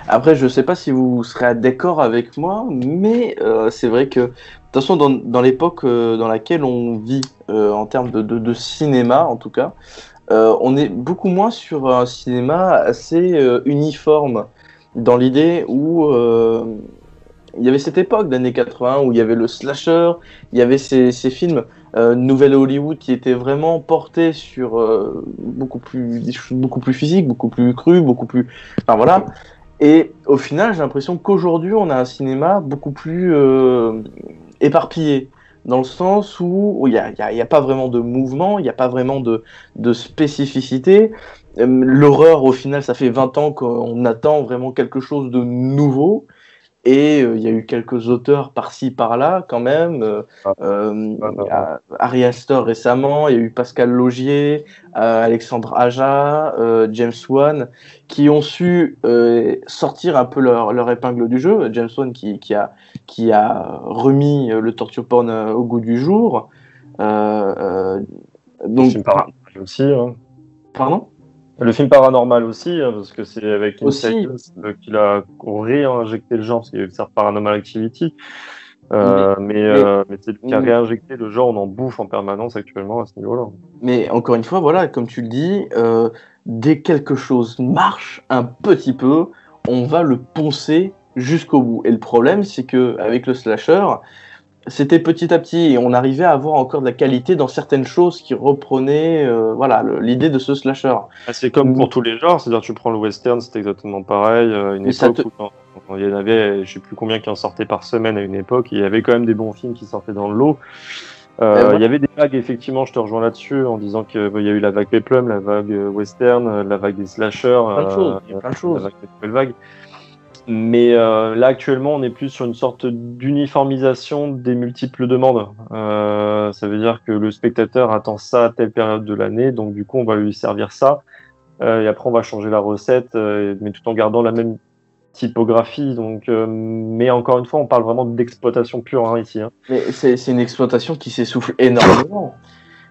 Après, je sais pas si vous serez d'accord avec moi, mais c'est vrai que, de toute façon, dans l'époque dans laquelle on vit, en termes de cinéma en tout cas, on est beaucoup moins sur un cinéma assez uniforme, dans l'idée où il y avait cette époque d'années 80 où il y avait le slasher, il y avait ces films Nouvelle Hollywood qui étaient vraiment portés sur des choses beaucoup plus physiques, beaucoup plus crues, beaucoup plus... Enfin voilà. Et au final, j'ai l'impression qu'aujourd'hui, on a un cinéma beaucoup plus éparpillé, dans le sens où il n'y a pas vraiment de mouvement, il n'y a pas vraiment de spécificité. L'horreur, au final, ça fait 20 ans qu'on attend vraiment quelque chose de nouveau. Et il y a eu quelques auteurs par-ci, par-là, quand même. Ari Aster récemment, il y a eu Pascal Laugier, Alexandre Aja, James Wan, qui ont su sortir un peu leur épingle du jeu. James Wan qui a remis le torture porn au goût du jour. Donc, le film paranormal aussi. Hein. Pardon ? Le film paranormal aussi, hein, parce que c'est avec Insidious qu'il a réinjecté le genre, parce qu'il y a eu Paranormal Activity. Mais c'est lui qui a réinjecté le genre, on en bouffe en permanence actuellement à ce niveau-là. Mais encore une fois, voilà, comme tu le dis, dès que quelque chose marche un petit peu, on va le poncer jusqu'au bout. Et le problème, c'est que avec le slasher, c'était petit à petit et on arrivait à avoir encore de la qualité dans certaines choses qui reprenaient l'idée de ce slasher. C'est comme pour tous les genres, c'est-à-dire tu prends le western, c'était exactement pareil. Une époque où il y en avait, je sais plus combien qui en sortaient par semaine à une époque, il y avait quand même des bons films qui sortaient dans le lot. Il y avait des vagues, effectivement, je te rejoins là-dessus en disant qu'il y a eu la vague Peplum, la vague western, la vague des slashers, plein de choses. La vague des nouvelles vagues. Mais là actuellement on est plus sur une sorte d'uniformisation des multiples demandes. Ça veut dire que le spectateur attend ça à telle période de l'année, donc du coup on va lui servir ça, et après on va changer la recette, mais tout en gardant la même typographie. Donc, mais encore une fois on parle vraiment d'exploitation pure hein, ici. Hein. Mais c'est une exploitation qui s'essouffle énormément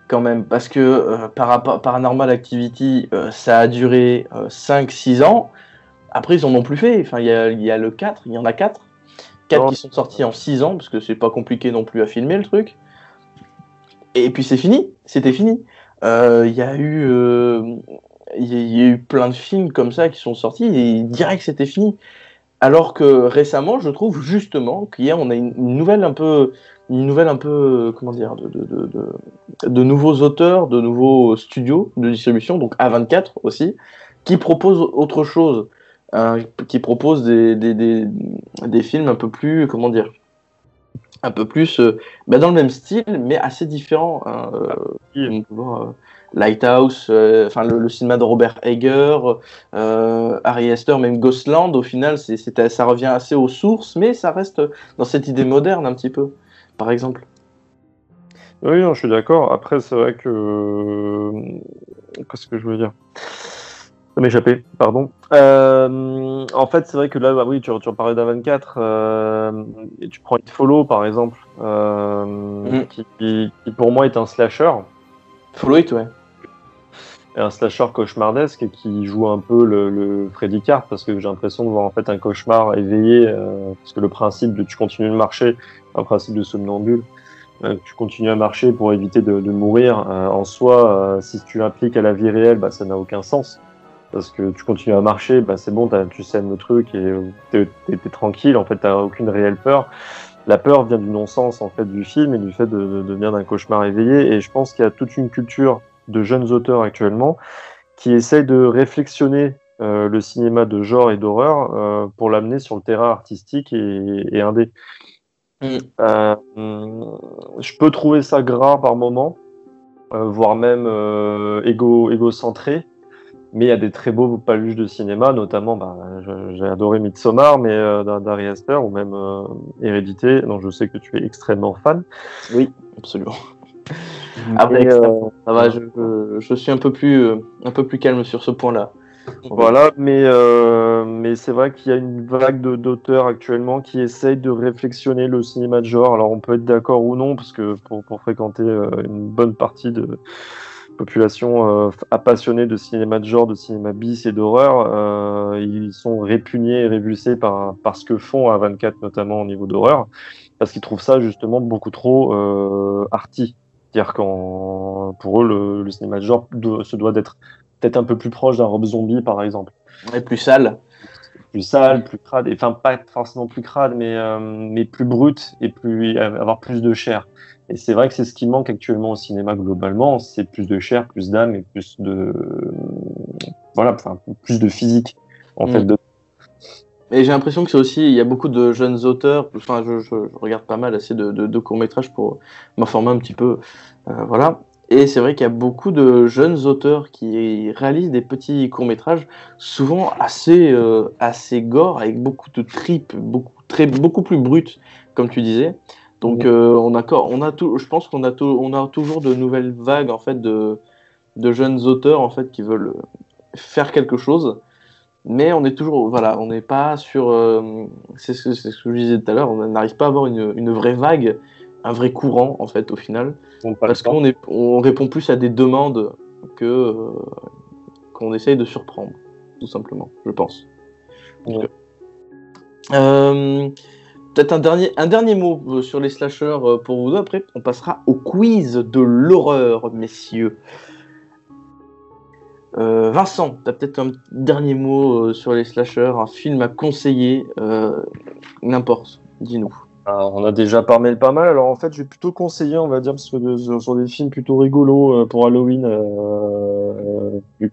quand même, parce que Paranormal Activity ça a duré 5-6 ans. Après, ils en ont plus fait. Enfin, il y a le 4, il y en a 4. 4 qui sont sortis en 6 ans, parce que c'est pas compliqué non plus à filmer le truc. Et puis c'est fini, c'était fini. Il y a eu plein de films comme ça qui sont sortis et direct c'était fini. Alors que récemment, je trouve justement on a une nouvelle un peu, comment dire, de nouveaux auteurs, de nouveaux studios de distribution, donc A24 aussi, qui proposent autre chose, qui proposent des films un peu plus, comment dire, un peu plus dans le même style, mais assez différent. On peut voir, Lighthouse, le cinéma de Robert Eger, Ari Aster, même Ghostland, au final, ça revient assez aux sources, mais ça reste dans cette idée moderne un petit peu, par exemple. Oui, non, je suis d'accord. Après, c'est vrai que... Qu'est-ce que je veux dire? Ça m'échappait, pardon. En fait, c'est vrai que là, bah, oui, tu en parlais d'A24, et tu prends It Follow, par exemple, qui pour moi est un slasher. Follow It, ouais. Et un slasher cauchemardesque et qui joue un peu le Freddy Kart, parce que j'ai l'impression de voir en fait un cauchemar éveillé, parce que le principe de tu continues de marcher, un principe de somnambule, tu continues à marcher pour éviter de mourir, en soi, si tu l'appliques à la vie réelle, bah, ça n'a aucun sens. Parce que tu continues à marcher, bah, c'est bon, tu sèmes le truc et t'es tranquille, en fait, t'as aucune réelle peur. La peur vient du non-sens, en fait, du film et du fait de venir d'un cauchemar éveillé. Et je pense qu'il y a toute une culture de jeunes auteurs actuellement qui essayent de réflexionner le cinéma de genre et d'horreur pour l'amener sur le terrain artistique et indé. Je peux trouver ça gras par moment, voire même égocentré. Mais il y a des très beaux paluches de cinéma, notamment, j'ai adoré Midsommar, mais d'Ari Aster, ou même Hérédité, dont je sais que tu es extrêmement fan. Oui, absolument. Après, ça va, je suis un peu plus calme sur ce point-là. Voilà, mais c'est vrai qu'il y a une vague d'auteurs actuellement qui essayent de réflexionner le cinéma de genre. Alors on peut être d'accord ou non, parce que pour fréquenter une bonne partie de population passionnée de cinéma de genre, de cinéma bis et d'horreur, ils sont répugnés et révulsés par ce que font A24, notamment au niveau d'horreur, parce qu'ils trouvent ça justement beaucoup trop arty. C'est-à-dire pour eux, le cinéma de genre se doit d'être peut-être un peu plus proche d'un Rob Zombie, par exemple. Ouais, plus sale. Plus sale, plus crade, enfin pas forcément plus crade, mais plus brute et avoir plus de chair. Et c'est vrai que c'est ce qui manque actuellement au cinéma globalement, c'est plus de chair, plus d'âme et plus de plus de physique en fait. Et j'ai l'impression que c'est aussi, il y a beaucoup de jeunes auteurs. Enfin, je regarde pas mal assez de courts-métrages pour m'informer un petit peu, voilà. Et c'est vrai qu'il y a beaucoup de jeunes auteurs qui réalisent des petits courts-métrages, souvent assez gore, avec beaucoup de tripes, beaucoup plus brutes, comme tu disais. Donc je pense qu'on a toujours de nouvelles vagues en fait de jeunes auteurs en fait qui veulent faire quelque chose, mais on est toujours, voilà, on n'est pas sur, c'est ce que je disais tout à l'heure, on n'arrive pas à avoir une vraie vague, un vrai courant en fait au final, parce qu'on répond plus à des demandes qu'on essaye de surprendre, tout simplement, je pense. Ouais. Peut-être un dernier mot sur les slashers pour vous deux, après on passera au quiz de l'horreur, messieurs. Vincent, tu as peut-être un dernier mot sur les slashers, un film à conseiller, n'importe, dis-nous. Alors, on a déjà parlé pas mal, alors en fait je vais plutôt conseiller, on va dire, sur des films plutôt rigolos pour Halloween,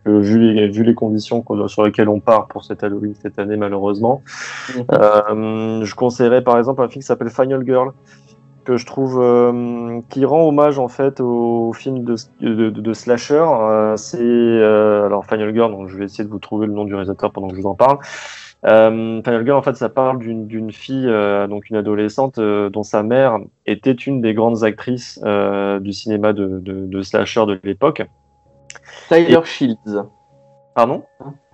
vu les conditions sur lesquelles on part pour cet Halloween cette année malheureusement. Je conseillerais par exemple un film qui s'appelle Final Girl, que je trouve qui rend hommage en fait au film de slasher. Alors Final Girl, donc je vais essayer de vous trouver le nom du réalisateur pendant que je vous en parle. Final Girl, en fait, ça parle d'une fille, donc une adolescente, dont sa mère était une des grandes actrices du cinéma de slasher de l'époque. Tyler Shields. Pardon ?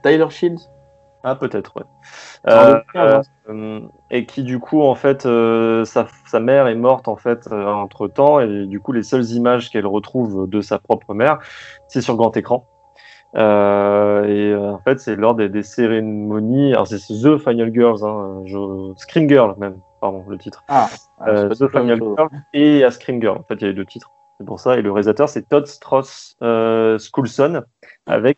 Tyler Shields. Ah, peut-être, ouais. Et qui, du coup, en fait, sa mère est morte, en fait, entre-temps, et du coup, les seules images qu'elle retrouve de sa propre mère, c'est sur grand écran. En fait, c'est lors des cérémonies, alors c'est The Final Girls, Scream Girl, même, pardon, le titre. The Final Girl et à Scream Girl, en fait, il y a 2 titres. C'est pour ça, et le réalisateur, c'est Todd Strauss Skouldson, avec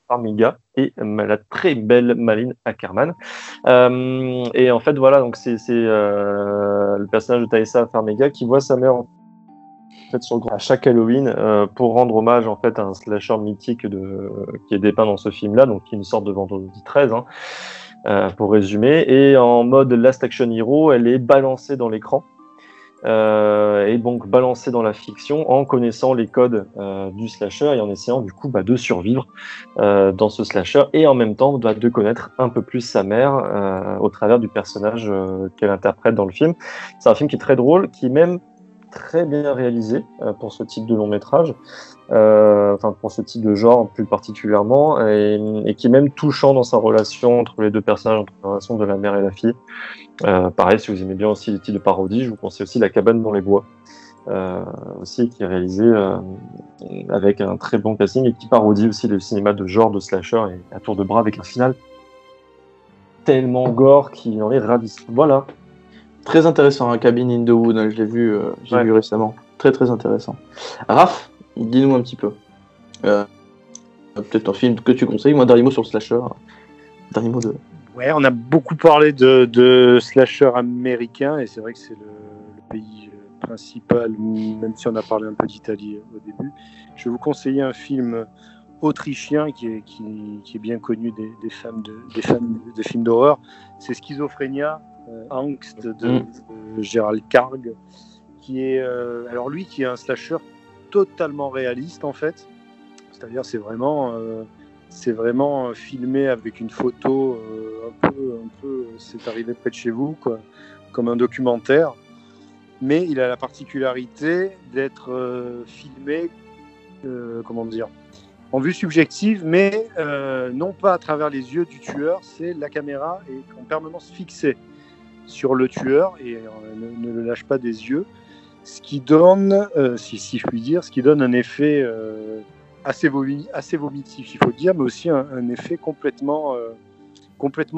Farmiga et la très belle Malin Akerman. Et en fait, voilà, donc c'est le personnage de Thaisa Farmiga qui voit sa mère en fait sur le grand à chaque Halloween pour rendre hommage en fait à un slasher mythique qui est dépeint dans ce film-là, donc qui est une sorte de vendredi 13, pour résumer. Et en mode Last Action Hero, elle est balancée dans l'écran. Et donc balancée dans la fiction en connaissant les codes du slasher et en essayant du coup de survivre dans ce slasher et en même temps de connaître un peu plus sa mère au travers du personnage qu'elle interprète dans le film. C'est un film qui est très drôle, qui est même très bien réalisé pour ce type de long métrage, pour ce type de genre plus particulièrement, et qui est même touchant dans sa relation entre les deux personnages, entre la relation de la mère et la fille. Pareil, si vous aimez bien aussi les types de parodies, je vous conseille aussi La cabane dans les bois, aussi, qui est réalisé avec un très bon casting et qui parodie aussi le cinéma de genre de slasher et à tour de bras avec un final tellement gore qui en est ravissant. Voilà. Très intéressant, hein, Cabin in the Wood, je l'ai vu, vu récemment. Très très intéressant. Raph, dis-nous un petit peu. Peut-être un film que tu conseilles, moi, dernier mot sur le slasher. Dernier mot de... Ouais, on a beaucoup parlé de slasher américain, et c'est vrai que c'est le pays principal, même si on a parlé un peu d'Italie au début. Je vais vous conseiller un film autrichien qui est bien connu des fans de films d'horreur. C'est Schizophrénia, Angst de Gérald Karg, qui est qui est un slasher totalement réaliste en fait. C'est-à-dire c'est vraiment filmé avec une photo un peu c'est arrivé près de chez vous quoi, comme un documentaire. Mais il a la particularité d'être filmé en vue subjective, mais non pas à travers les yeux du tueur, c'est la caméra est en permanence fixée sur le tueur et ne le lâche pas des yeux, ce qui donne, si je puis dire, un effet assez vomitif, il faut dire, mais aussi un effet complètement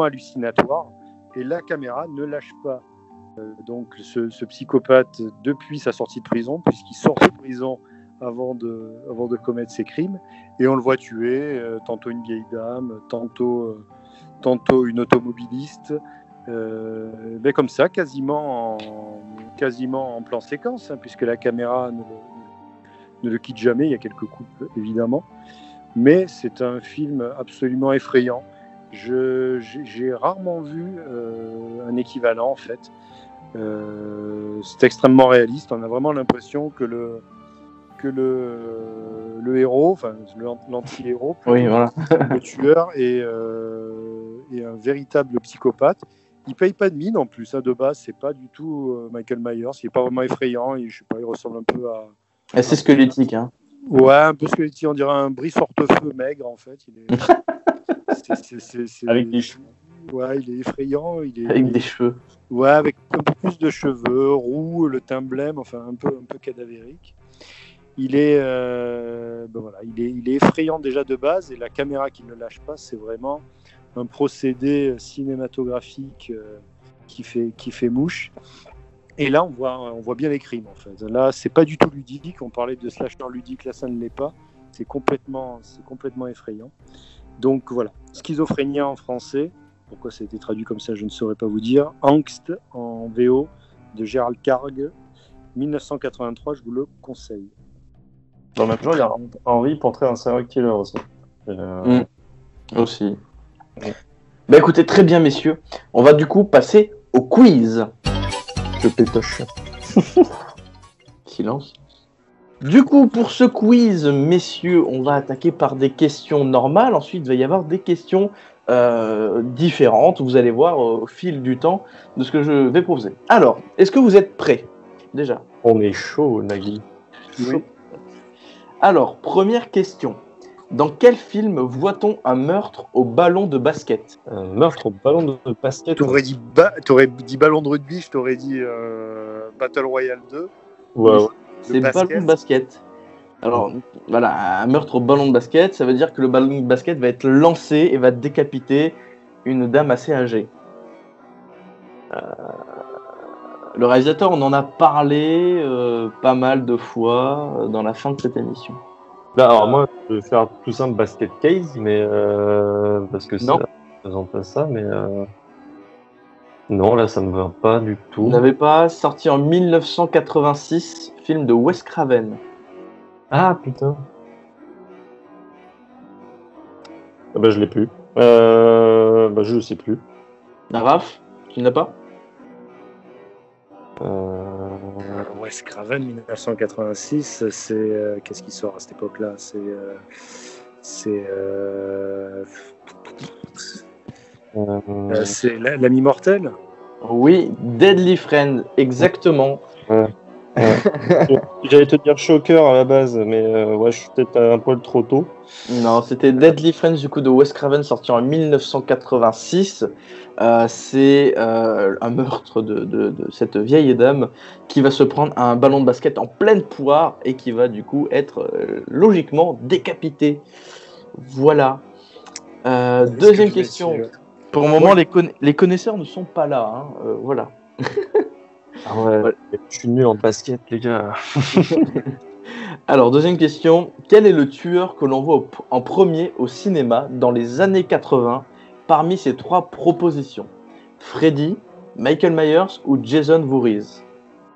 hallucinatoire. Et la caméra ne lâche pas donc ce psychopathe depuis sa sortie de prison, puisqu'il sort de prison avant de commettre ses crimes, et on le voit tuer tantôt une vieille dame, tantôt une automobiliste, mais comme ça, quasiment en plan séquence, puisque la caméra ne le quitte jamais. Il y a quelques coupes évidemment, mais c'est un film absolument effrayant. J'ai rarement vu un équivalent en fait. C'est extrêmement réaliste. On a vraiment l'impression que le héros, enfin l'anti-héros, le tueur est un véritable psychopathe. Il paye pas de mine en plus. De base, c'est pas du tout Michael Myers. Il est pas vraiment effrayant. Je sais pas, il ressemble un peu à. C'est squelettique, hein. Ouais, un peu squelettique. On dirait un Brice Hortefeux maigre en fait. Il est. Avec des cheveux. Ouais, il est effrayant. Avec des cheveux. Ouais, avec un peu plus de cheveux, roux, le teint blême, enfin un peu cadavérique. Il est effrayant déjà de base, et la caméra qui ne lâche pas, c'est vraiment un procédé cinématographique qui fait mouche. Et là, on voit bien les crimes en fait. Là, c'est pas du tout ludique. On parlait de slasher ludique, là, ça ne l'est pas. C'est complètement effrayant. Donc voilà, Schizophrénia en français. Pourquoi ça a été traduit comme ça, je ne saurais pas vous dire. Angst en VO de Gérald Karg, 1983, je vous le conseille. Dans le même genre, il y a Henry, Portrait d'un serial killer aussi. Aussi. Écoutez, très bien messieurs, on va du coup passer au quiz. Je pétoche. Silence. Du coup, pour ce quiz, messieurs, on va attaquer par des questions normales. Ensuite, il va y avoir des questions différentes. Vous allez voir au fil du temps de ce que je vais poser. Alors, est-ce que vous êtes prêts déjà? On est chaud, Nagui. Oui. Alors, première question. Dans quel film voit-on un meurtre au ballon de basket? Un meurtre au ballon de basket. T'aurais dit ballon de rugby, je t'aurais dit Battle Royale 2. Ouais. C'est ballon de basket. Alors, voilà, un meurtre au ballon de basket, ça veut dire que le ballon de basket va être lancé et va décapiter une dame assez âgée. Le réalisateur, on en a parlé pas mal de fois dans la fin de cette émission. Là, alors moi, je vais faire tout simple basket case, mais parce que Non. ça représente pas ça, mais non, là, ça me va pas du Vous tout. n'avez pas sorti en 1986, film de Wes Craven. Ah putain. Ah bah je l'ai plus. Je le sais plus. Raph, tu n'as pas? Wes Craven, 1986, c'est qu'est-ce qui sort à cette époque-là? C'est l'ami mortel. Oui, Deadly Friend, exactement. J'allais te dire Shocker à la base, mais ouais, je suis peut-être un poil trop tôt. Non, c'était Deadly Friends du coup de Wes Craven sorti en 1986. C'est un meurtre de cette vieille dame qui va se prendre un ballon de basket en pleine poire et qui va du coup être logiquement décapité. Voilà. Deuxième question. Pour le moment, les connaisseurs ne sont pas là. Hein. Voilà. Ah ouais, je suis nul en basket, les gars. Alors, deuxième question. Quel est le tueur que l'on voit en premier au cinéma dans les années 80 parmi ces trois propositions? Freddy, Michael Myers ou Jason Voorhees?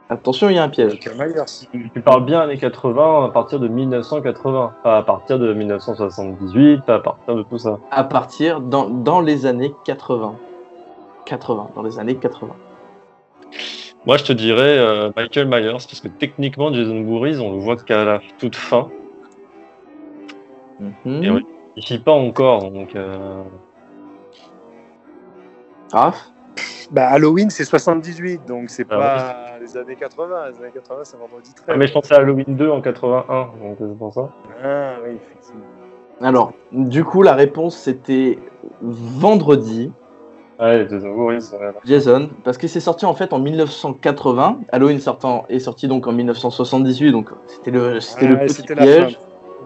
Attention, il y a un piège. Michael Myers. Tu parles bien années 80 à partir de 1980, pas à partir de 1978, pas à partir de tout ça. À partir dans les années 80. 80, dans les années 80. Moi, je te dirais Michael Myers, parce que techniquement, Jason Voorhees, on le voit qu'à la toute fin. Et on ne pas encore, donc... Raph? Bah, Halloween, c'est 78, donc c'est pas les années 80. Les années 80, c'est vendredi 13. Ah, mais je pensais à Halloween 2 en 81, donc c'est pour ça. Ah oui, effectivement. Alors, du coup, la réponse, c'était vendredi. Ouais, Jason Voorhees. Jason, parce que c'est sorti en fait en 1980. Halloween est sorti donc en 1978, donc c'était le petit piège.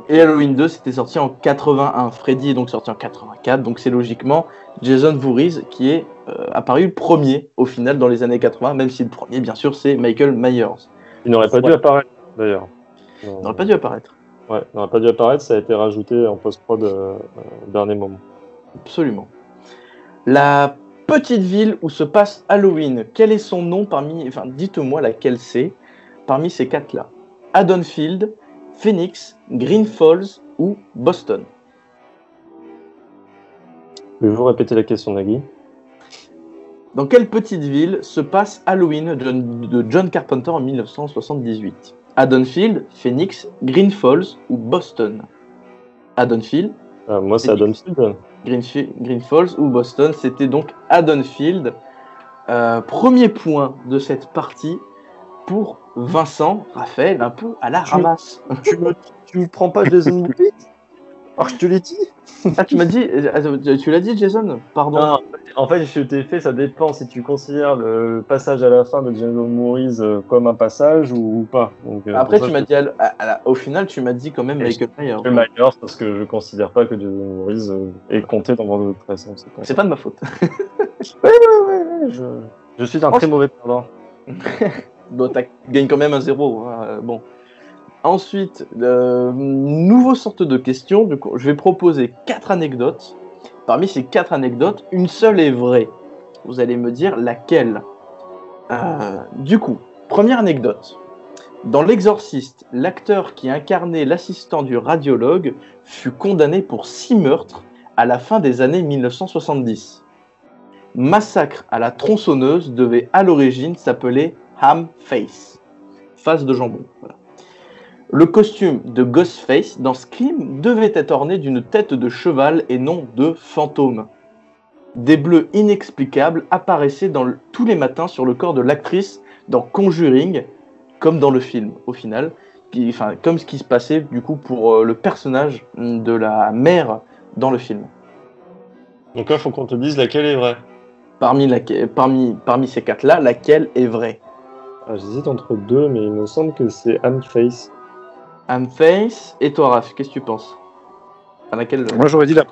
Et Halloween 2, c'était sorti en 81. Freddy est donc sorti en 84, donc c'est logiquement Jason Voorhees qui est apparu premier au final dans les années 80, même si le premier, bien sûr, c'est Michael Myers. Il n'aurait pas dû apparaître, d'ailleurs. Il n'aurait pas dû apparaître. Ouais, il n'aurait pas dû apparaître, ça a été rajouté en post-prod dernier moment. Absolument. La petite ville où se passe Halloween, quel est son nom dites-moi laquelle c'est parmi ces quatre-là. Haddonfield, Phoenix, Green Falls ou Boston? Pouvez-vous répéter la question, Nagui? Dans quelle petite ville se passe Halloween de John Carpenter en 1978? Haddonfield, Phoenix, Green Falls ou Boston? Haddonfield. Moi, c'est Haddonfield. Green Falls ou Boston, c'était donc Haddonfield. Premier point de cette partie pour Vincent. Raphaël, un peu à la ramasse. Tu me prends pas Jason Voorhees? Alors, je te l'ai dit. Ah, tu m'as dit, tu l'as dit, Jason? Pardon. Non, en fait, je t'ai fait, ça dépend si tu considères le passage à la fin de Jason Voorhees comme un passage ou pas. Donc, après, tu m'as dit, au final, tu m'as dit quand même Michael Myers. Michael Myers, parce que je considère pas que Jason Voorhees est compté dans Vendredi 13. C'est pas de ma faute. Ouais. Je suis un très mauvais perdant. Bon, tu gagnes quand même un 0. Hein. Bon. Ensuite, nouveau sorte de question. Du coup, je vais proposer 4 anecdotes. Parmi ces 4 anecdotes, une seule est vraie. Vous allez me dire laquelle. Du coup, première anecdote. Dans L'Exorciste, l'acteur qui incarnait l'assistant du radiologue fut condamné pour 6 meurtres à la fin des années 1970. Massacre à la tronçonneuse devait à l'origine s'appeler Ham Face, face de jambon. Voilà. Le costume de Ghostface dans Scream devait être orné d'une tête de cheval et non de fantôme. Des bleus inexplicables apparaissaient tous les matins sur le corps de l'actrice dans Conjuring, comme dans le film, au final, comme ce qui se passait du coup pour le personnage de la mère dans le film. Donc là, il faut qu'on te dise laquelle est vraie. Parmi ces 4-là, laquelle est vraie? J'hésite entre 2, mais il me semble que c'est Ham Face. Ham Face, et toi, Raph, qu'est-ce que tu penses? Laquelle... Moi, j'aurais dit la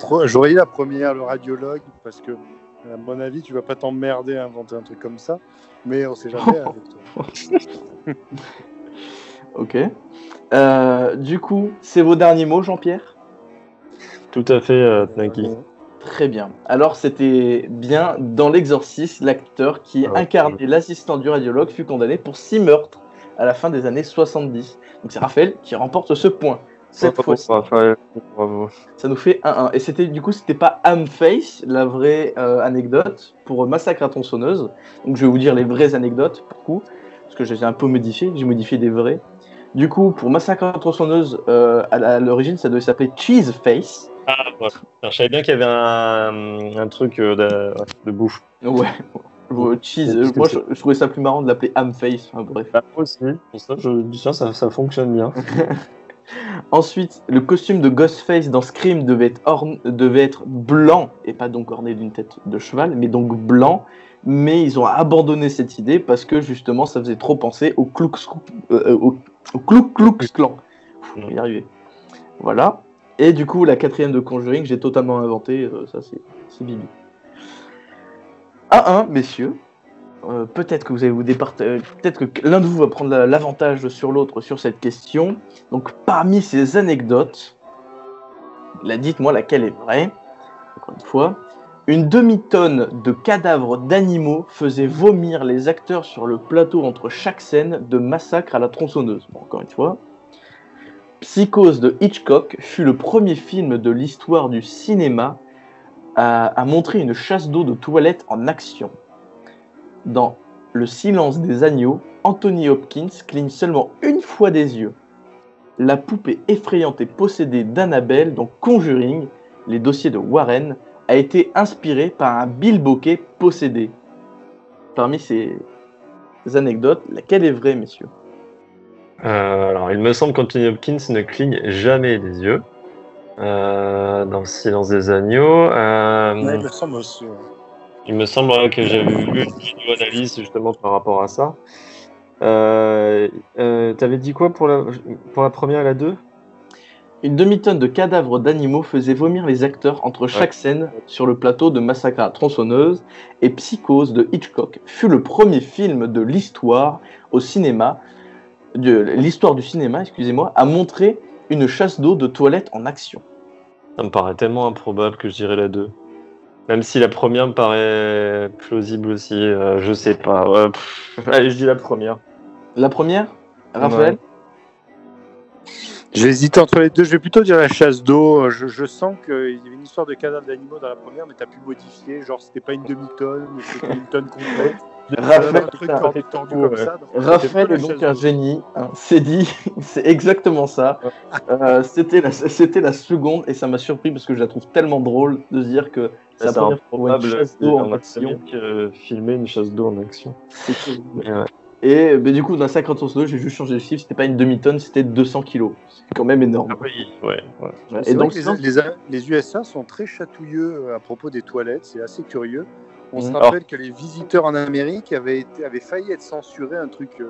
première, le radiologue, parce que, à mon avis, tu vas pas t'emmerder à inventer un truc comme ça, mais on sait jamais avec toi. Ok. Du coup, c'est vos derniers mots, Jean-Pierre? Tout à fait, Tnaki. Très bien. Alors, c'était bien dans L'Exorciste, l'acteur qui incarnait l'assistant du radiologue fut condamné pour 6 meurtres à la fin des années 70. Donc, c'est Raphaël qui remporte ce point. Cette fois-ci. Raphaël, bravo. Ça nous fait 1-1. Et c'était pas Hamface, la vraie anecdote pour Massacre à tronçonneuse. Donc, je vais vous dire les vraies anecdotes, pour coup, parce que j'ai un peu modifié. J'ai modifié des vrais. Du coup, pour Massacre à tronçonneuse, à l'origine, ça devait s'appeler Cheeseface. Ah, ouais. Alors, je savais bien qu'il y avait un truc de bouffe. Ouais. Cheese. Moi, je trouvais ça plus marrant de l'appeler Hamface. Enfin, bref. Moi aussi. Pour ça, je dis ça fonctionne bien. Ensuite, le costume de Ghostface dans Scream devait être blanc et pas donc orné d'une tête de cheval, mais donc blanc. Mais ils ont abandonné cette idée parce que justement, ça faisait trop penser au Ku Klux Klan. On va y arriver. Voilà. Et du coup, la 4e de Conjuring, j'ai totalement inventé. Ça, c'est Bibi. 1-1, messieurs. Peut-être que vous allez vous départager. Peut-être que l'un de vous va prendre l'avantage sur l'autre sur cette question. Donc, parmi ces anecdotes, dites-moi laquelle est vraie. Encore une fois. Une demi-tonne de cadavres d'animaux faisait vomir les acteurs sur le plateau entre chaque scène de Massacre à la tronçonneuse. Bon, encore une fois. Psychose de Hitchcock fut le premier film de l'histoire du cinéma à montrer une chasse d'eau de toilette en action. Dans Le silence des agneaux, Anthony Hopkins cligne seulement une fois des yeux. La poupée effrayante et possédée d'Annabelle dans Conjuring, les dossiers de Warren, a été inspirée par un bilboquet possédé. Parmi ces anecdotes, laquelle est vraie, messieurs? Alors, il me semble qu'Anthony Hopkins ne cligne jamais les yeux dans Le silence des agneaux. Ouais, il me semble aussi. Il me semble que j'avais vu une vidéo d'Alice justement par rapport à ça. T'avais dit quoi pour la première et la 2? Une demi-tonne de cadavres d'animaux faisait vomir les acteurs entre chaque scène sur le plateau de Massacre à la tronçonneuse, et Psychose de Hitchcock fut le premier film de l'histoire du cinéma, à montrer une chasse d'eau de toilette en action. Ça me paraît tellement improbable que je dirais la 2. Même si la première me paraît plausible aussi, je sais pas. Allez, je dis la première. La première, Raphaël? J'hésite entre les deux. Je vais plutôt dire la chasse d'eau. Je sens qu'il y avait une histoire de cadavres d'animaux dans la première, mais tu as pu modifier. Genre, c'était pas une demi-tonne, mais c'était une tonne complète. Raphaël est donc un génie. Hein. C'est dit, c'est exactement ça. C'était la seconde, et ça m'a surpris parce que je la trouve tellement drôle de se dire que c'est la première fois une chasse d'eau en action. Filmer une chasse d'eau en action. Et du coup, dans 50 tronçonneuse, j'ai juste changé le chiffre, c'était pas une demi-tonne, c'était 200 kilos. C'est quand même énorme. Ah oui, ouais. Et donc, les USA sont très chatouilleux à propos des toilettes, c'est assez curieux. On se rappelle que les visiteurs en Amérique avaient failli être censurés, un truc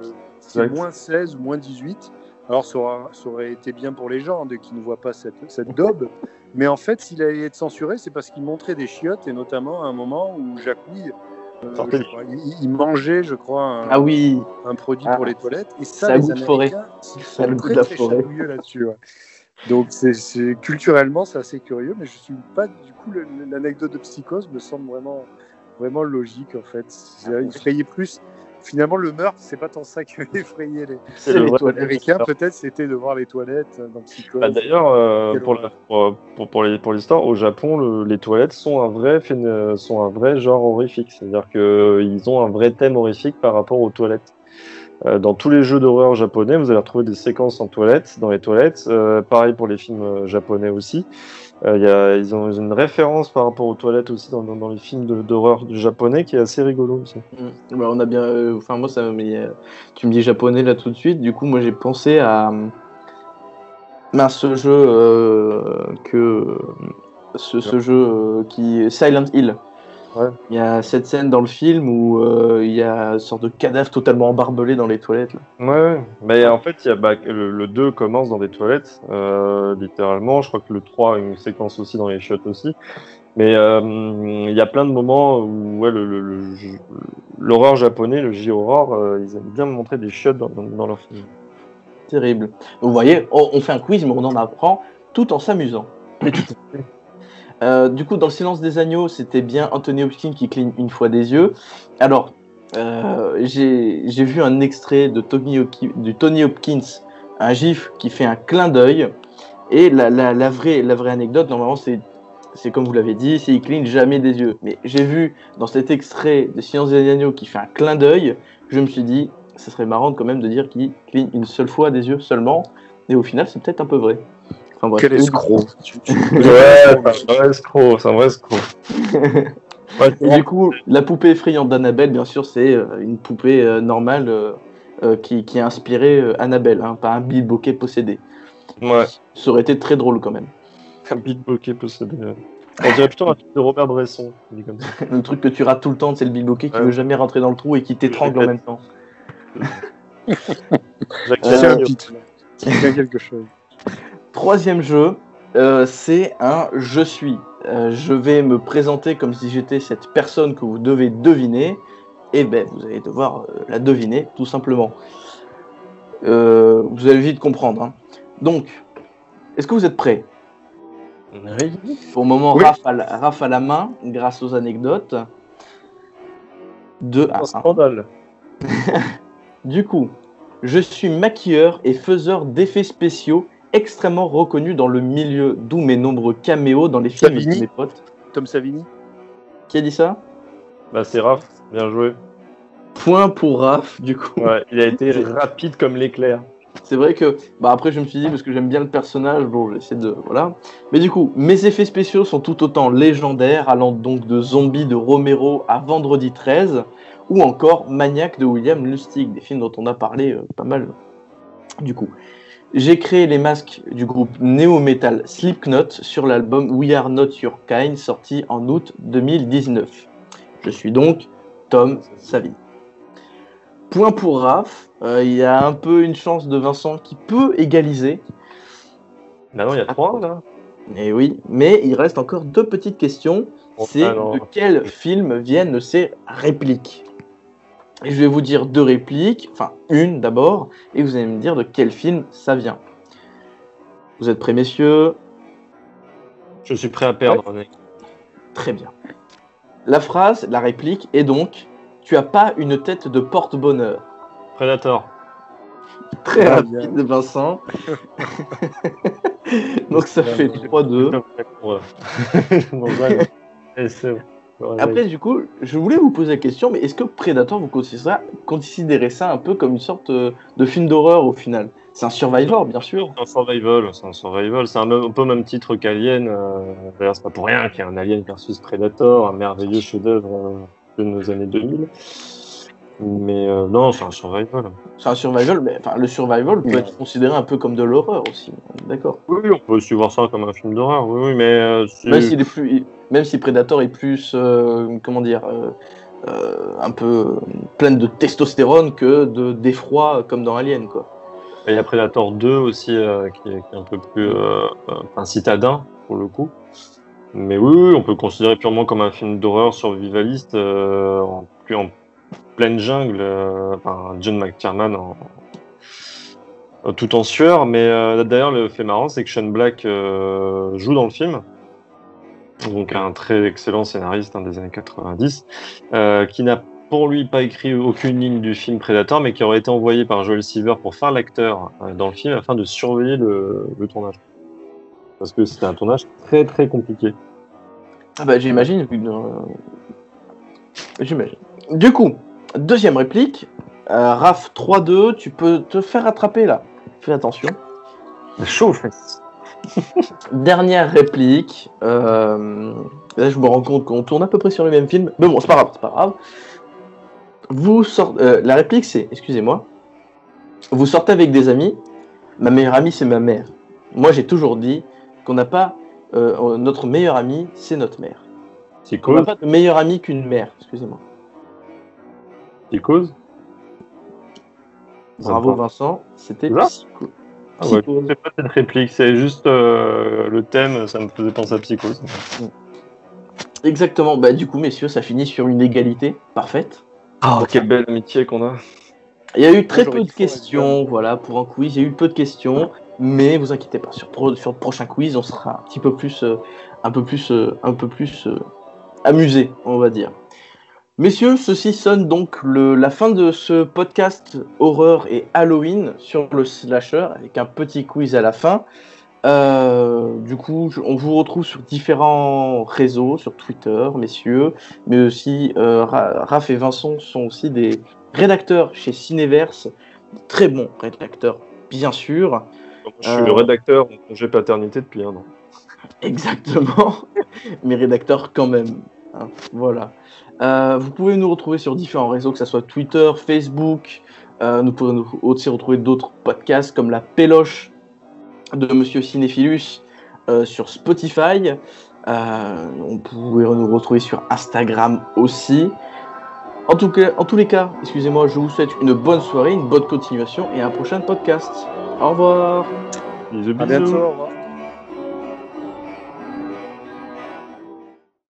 moins 16 ou moins 18. Alors, ça aurait été bien pour les gens qui ne voient pas cette daube. Mais en fait, s'il allait être censuré, c'est parce qu'il montrait des chiottes, et notamment à un moment où Jacouille. Il mangeait, je crois, un produit pour les toilettes. Et ça, les Américains sont très chatouilleux là-dessus. Ouais. Donc, culturellement, c'est assez curieux, mais je suis pas. Du coup, l'anecdote de Psychose me semble vraiment logique, en fait. Il effrayait plus. Finalement, le meurtre, c'est pas tant ça qui effrayait les Américains. Peut-être c'était de voir les toilettes dans Psychose. D'ailleurs, pour l'histoire, au Japon, les toilettes sont un vrai genre horrifique. C'est-à-dire qu'ils ont un vrai thème horrifique par rapport aux toilettes. Dans tous les jeux d'horreur japonais, vous allez retrouver des séquences dans les toilettes. Pareil pour les films japonais aussi. Ils ont une référence par rapport aux toilettes aussi dans les films d'horreur japonais qui est assez rigolo aussi. Bah, on a bien, moi ça tu me dis japonais là tout de suite. Du coup, moi j'ai pensé à ce jeu ce jeu qui est Silent Hill. Ouais. Il y a cette scène dans le film où il y a une sorte de cadavre totalement embarbelé dans les toilettes. Là. Ouais. Mais en fait, le 2 commence dans des toilettes, littéralement. Je crois que le 3 a une séquence aussi dans les chiottes aussi. Mais il y a plein de moments où l'horreur japonais, le J-horror, ils aiment bien montrer des chiottes dans leurs films. terrible. Vous voyez, on fait un quiz, mais on en apprend tout en s'amusant. Du coup, dans Le Silence des agneaux, c'était bien Anthony Hopkins qui cligne une fois des yeux. Alors, j'ai vu un extrait de Tony Hopkins, un gif qui fait un clin d'œil. Et la vraie anecdote, normalement, c'est comme vous l'avez dit, c'est il cligne jamais des yeux. Mais j'ai vu dans cet extrait de Silence des agneaux qui fait un clin d'œil, je me suis dit, ce serait marrant quand même de dire qu'il cligne une seule fois des yeux seulement. Et au final, c'est peut-être un peu vrai. Enfin, bref. Quel escroc. Ouais, c'est un vrai escroc. Et du coup, la poupée effrayante d'Annabelle, bien sûr, c'est une poupée normale qui est inspirée Annabelle, hein, pas un Bill Bokeh possédé. Ouais. Ça aurait été très drôle quand même. Un Bill Bokeh possédé. On dirait plutôt un film de Robert Bresson. Dit comme ça. Le truc que tu rates tout le temps, c'est le Bill Bokeh qui veut jamais rentrer dans le trou et qui t'étrangle en même temps. C'est un titre. C'est bien quelque chose. Troisième jeu, c'est un je suis. Je vais me présenter comme si j'étais cette personne que vous devez deviner. Et ben, vous allez devoir la deviner, tout simplement. Vous allez vite comprendre. Hein. Donc, est-ce que vous êtes prêts ? Oui. Pour le moment, Oui. Raph à la main, grâce aux anecdotes. 2 à 1. Scandale. Du coup, je suis maquilleur et faiseur d'effets spéciaux extrêmement reconnu dans le milieu, d'où mes nombreux caméos dans les films Savini. de mes potes. Tom Savini. Qui a dit ça ? Bah, c'est Raph. Bien joué. Point pour Raph, du coup. Ouais, il a été rapide comme l'éclair. C'est vrai que, après je me suis dit, parce que j'aime bien le personnage, bon, j'essaie de, voilà. Mais du coup, mes effets spéciaux sont tout autant légendaires, allant donc de Zombie de Romero à Vendredi 13, ou encore Maniac de William Lustig, des films dont on a parlé pas mal. Du coup, j'ai créé les masques du groupe néo-metal Slipknot sur l'album We Are Not Your Kind, sorti en août 2019. Je suis donc Tom Savini. Point pour Raph. Il y a un peu une chance de Vincent qui peut égaliser. Bah non, il y a 3 là. Et oui, mais il reste encore 2 petites questions. C'est de quel film viennent ces répliques ? Et je vais vous dire 2 répliques, enfin une d'abord, et vous allez me dire de quel film ça vient. Vous êtes prêts, messieurs ? Je suis prêt à perdre. Ouais. Très bien. La phrase, la réplique est donc « Tu as pas une tête de porte-bonheur ». Predator. Très rapide, Vincent. Donc ça fait 3-2. Après, du coup, je voulais vous poser la question, mais est-ce que Predator, vous considérez ça un peu comme une sorte de film d'horreur au final ? C'est un survivor, bien sûr. C'est un survival. C'est un peu même titre qu'Alien. D'ailleurs, c'est pas pour rien qu'il y a un Alien versus Predator, un merveilleux chef-d'œuvre de nos années 2000. Mais non, c'est un survival. C'est un survival, mais enfin, le survival peut être considéré un peu comme de l'horreur aussi. D'accord. Oui, on peut aussi voir ça comme un film d'horreur. Oui, mais même si Predator est plus, un peu plein de testostérone que d'effroi comme dans Alien, quoi. Et il y a Predator 2 aussi qui est un peu plus citadin pour le coup. Mais oui, on peut le considérer purement comme un film d'horreur survivaliste en pleine jungle, John McTiernan tout en sueur. Mais d'ailleurs, le fait marrant, c'est que Shane Black joue dans le film. Donc un très excellent scénariste des années 90, qui n'a pour lui pas écrit aucune ligne du film Predator, mais qui aurait été envoyé par Joel Silver pour faire l'acteur dans le film afin de surveiller le tournage. Parce que c'était un tournage très très compliqué. Ah bah j'imagine. J'imagine. Du coup, deuxième réplique. Raph 3-2, tu peux te faire rattraper là. Fais attention. Chaud, en fait. Dernière réplique. Là, je me rends compte qu'on tourne à peu près sur le même film. Mais bon, c'est pas grave. La réplique, c'est, excusez-moi, vous sortez avec des amis. Ma meilleure amie, c'est ma mère. Moi, j'ai toujours dit qu'on n'a pas notre meilleure amie, c'est notre mère. C'est On n'a pas de meilleure amie qu'une mère. Excusez-moi. C'est cause. Bravo Vincent, c'était Psycho. Ah ouais, c'est pas cette réplique, c'est juste le thème, ça me faisait penser à Psychose. Exactement, bah du coup messieurs, ça finit sur une égalité parfaite. Oh, quelle belle amitié qu'on a. Il y a eu très Moi, peu j'aurais de dit Forrest questions, voilà, pour un quiz. Il y a eu peu de questions, mais vous inquiétez pas, sur le prochain quiz, on sera un petit peu plus, un peu plus amusé, on va dire. Messieurs, ceci sonne donc la fin de ce podcast horreur et Halloween sur le slasher, avec un petit quiz à la fin. Du coup, on vous retrouve sur différents réseaux, sur Twitter, messieurs, mais aussi Raph et Vincent sont aussi des rédacteurs chez Cinéverse, très bons rédacteurs, bien sûr. Je suis rédacteur en congé paternité depuis 1 an. Exactement, mais rédacteur quand même. Hein, voilà. Vous pouvez nous retrouver sur différents réseaux, que ce soit Twitter, Facebook. Nous pourrons aussi retrouver d'autres podcasts comme La Péloche de Monsieur Cinéphilus sur Spotify. On pourrait nous retrouver sur Instagram aussi. En tous les cas, excusez-moi, je vous souhaite une bonne soirée, une bonne continuation et un prochain podcast. Au revoir. Bisous, À bientôt, au revoir.